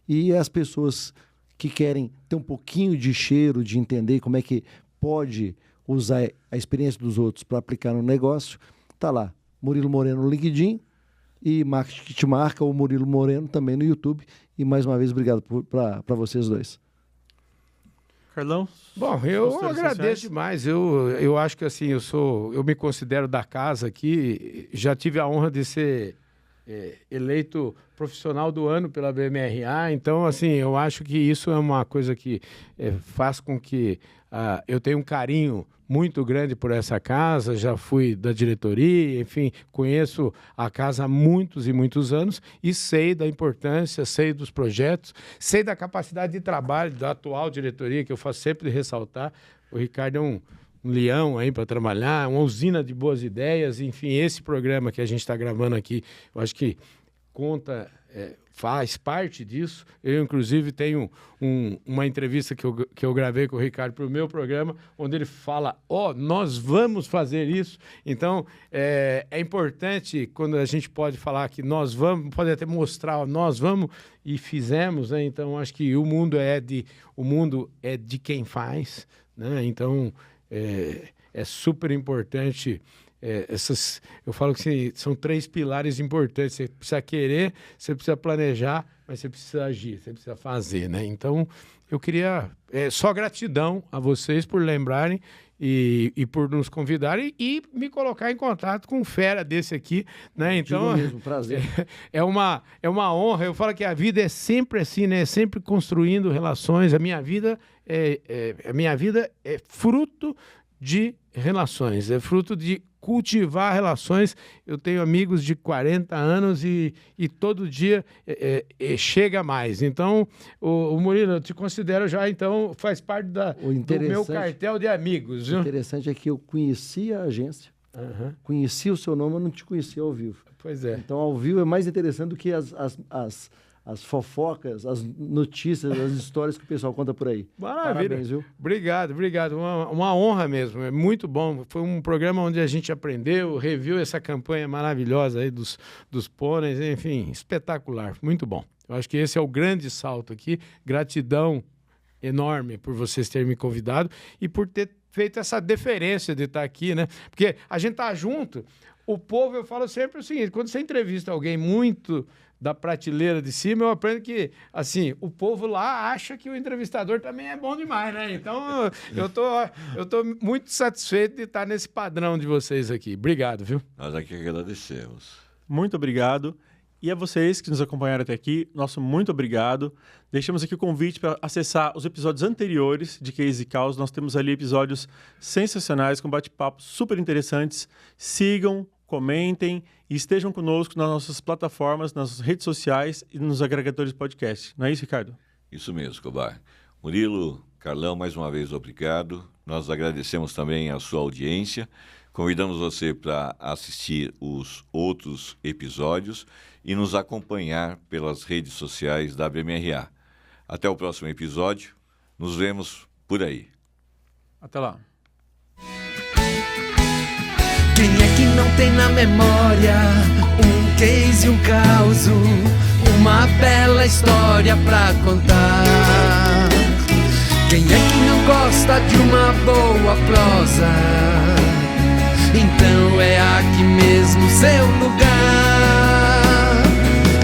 E as pessoas que querem ter um pouquinho de cheiro, de entender como é que pode usar a experiência dos outros para aplicar no negócio, tá lá, Murilo Moreno no LinkedIn e Marketing que te Marca, ou Murilo Moreno também no YouTube. E mais uma vez, obrigado para vocês dois. Carlão? Bom, eu agradeço demais. Eu acho que assim, eu me considero da casa aqui, já tive a honra de ser eleito profissional do ano pela BMRA, então assim, eu acho que isso é uma coisa que faz com que eu tenha um carinho muito grande por essa casa, já fui da diretoria, enfim, conheço a casa há muitos e muitos anos e sei da importância, sei dos projetos, sei da capacidade de trabalho da atual diretoria, que eu faço sempre ressaltar. O Ricardo é um leão aí para trabalhar, uma usina de boas ideias, enfim, esse programa que a gente está gravando aqui, eu acho que conta... faz parte disso. Eu, inclusive, tenho uma entrevista que eu gravei com o Ricardo para o meu programa, onde ele fala, nós vamos fazer isso. Então, é importante quando a gente pode falar que nós vamos, pode até mostrar, nós vamos e fizemos, né? Então, acho que o mundo é de quem faz, né? Então, é super importante eu falo que são 3 pilares importantes. Você precisa querer, você precisa planejar, mas você precisa agir, você precisa fazer, né? Então, eu queria só gratidão a vocês por lembrarem e por nos convidarem e me colocar em contato com um fera desse aqui, né? Então, mesmo, prazer. É uma honra. Eu falo que a vida é sempre assim, né? É sempre construindo relações. A minha vida é fruto de relações, é fruto de cultivar relações. Eu tenho amigos de 40 anos e todo dia chega mais. Então, o Murilo, eu te considero já, então, faz parte do meu cartel de amigos. Viu? O interessante é que eu conhecia a agência, conhecia o seu nome, eu não te conhecia ao vivo. Pois é. Então, ao vivo é mais interessante do que as fofocas, as notícias, as histórias que o pessoal conta por aí. Maravilha. Parabéns, viu? Obrigado. Uma honra mesmo, é muito bom. Foi um programa onde a gente aprendeu, reviu essa campanha maravilhosa aí dos pôneis, enfim, espetacular, muito bom. Eu acho que esse é o grande salto aqui. Gratidão enorme por vocês terem me convidado e por ter feito essa deferência de estar aqui, né? Porque a gente tá junto, o povo, eu falo sempre o seguinte, quando você entrevista alguém muito da prateleira de cima, eu aprendo que, assim, o povo lá acha que o entrevistador também é bom demais, né? Então, eu tô muito satisfeito de estar nesse padrão de vocês aqui. Obrigado, viu? Nós aqui agradecemos. Muito obrigado. E a vocês que nos acompanharam até aqui, nosso muito obrigado. Deixamos aqui o convite para acessar os episódios anteriores de Case e Caos. Nós temos ali episódios sensacionais, com bate-papos super interessantes. Sigam, comentem e estejam conosco nas nossas plataformas, nas redes sociais e nos agregadores de podcast. Não é isso, Ricardo? Isso mesmo, Escobar. Murilo, Carlão, mais uma vez, obrigado. Nós agradecemos também a sua audiência. Convidamos você para assistir os outros episódios e nos acompanhar pelas redes sociais da BMRA. Até o próximo episódio. Nos vemos por aí. Até lá. Quem é que não tem na memória um case e um caos, uma bela história pra contar? Quem é que não gosta de uma boa prosa? Então é aqui mesmo seu lugar.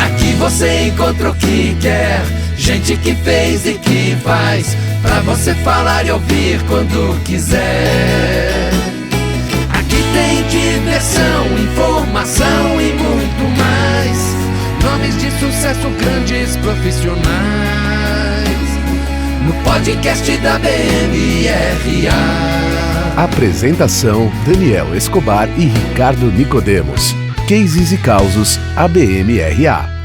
Aqui você encontra o que quer, gente que fez e que faz, pra você falar e ouvir quando quiser. Tem diversão, informação e muito mais. Nomes de sucesso, grandes profissionais. No podcast da BMRA. Apresentação: Daniel Escobar e Ricardo Nicodemos. Cases e Causos, a BMRA.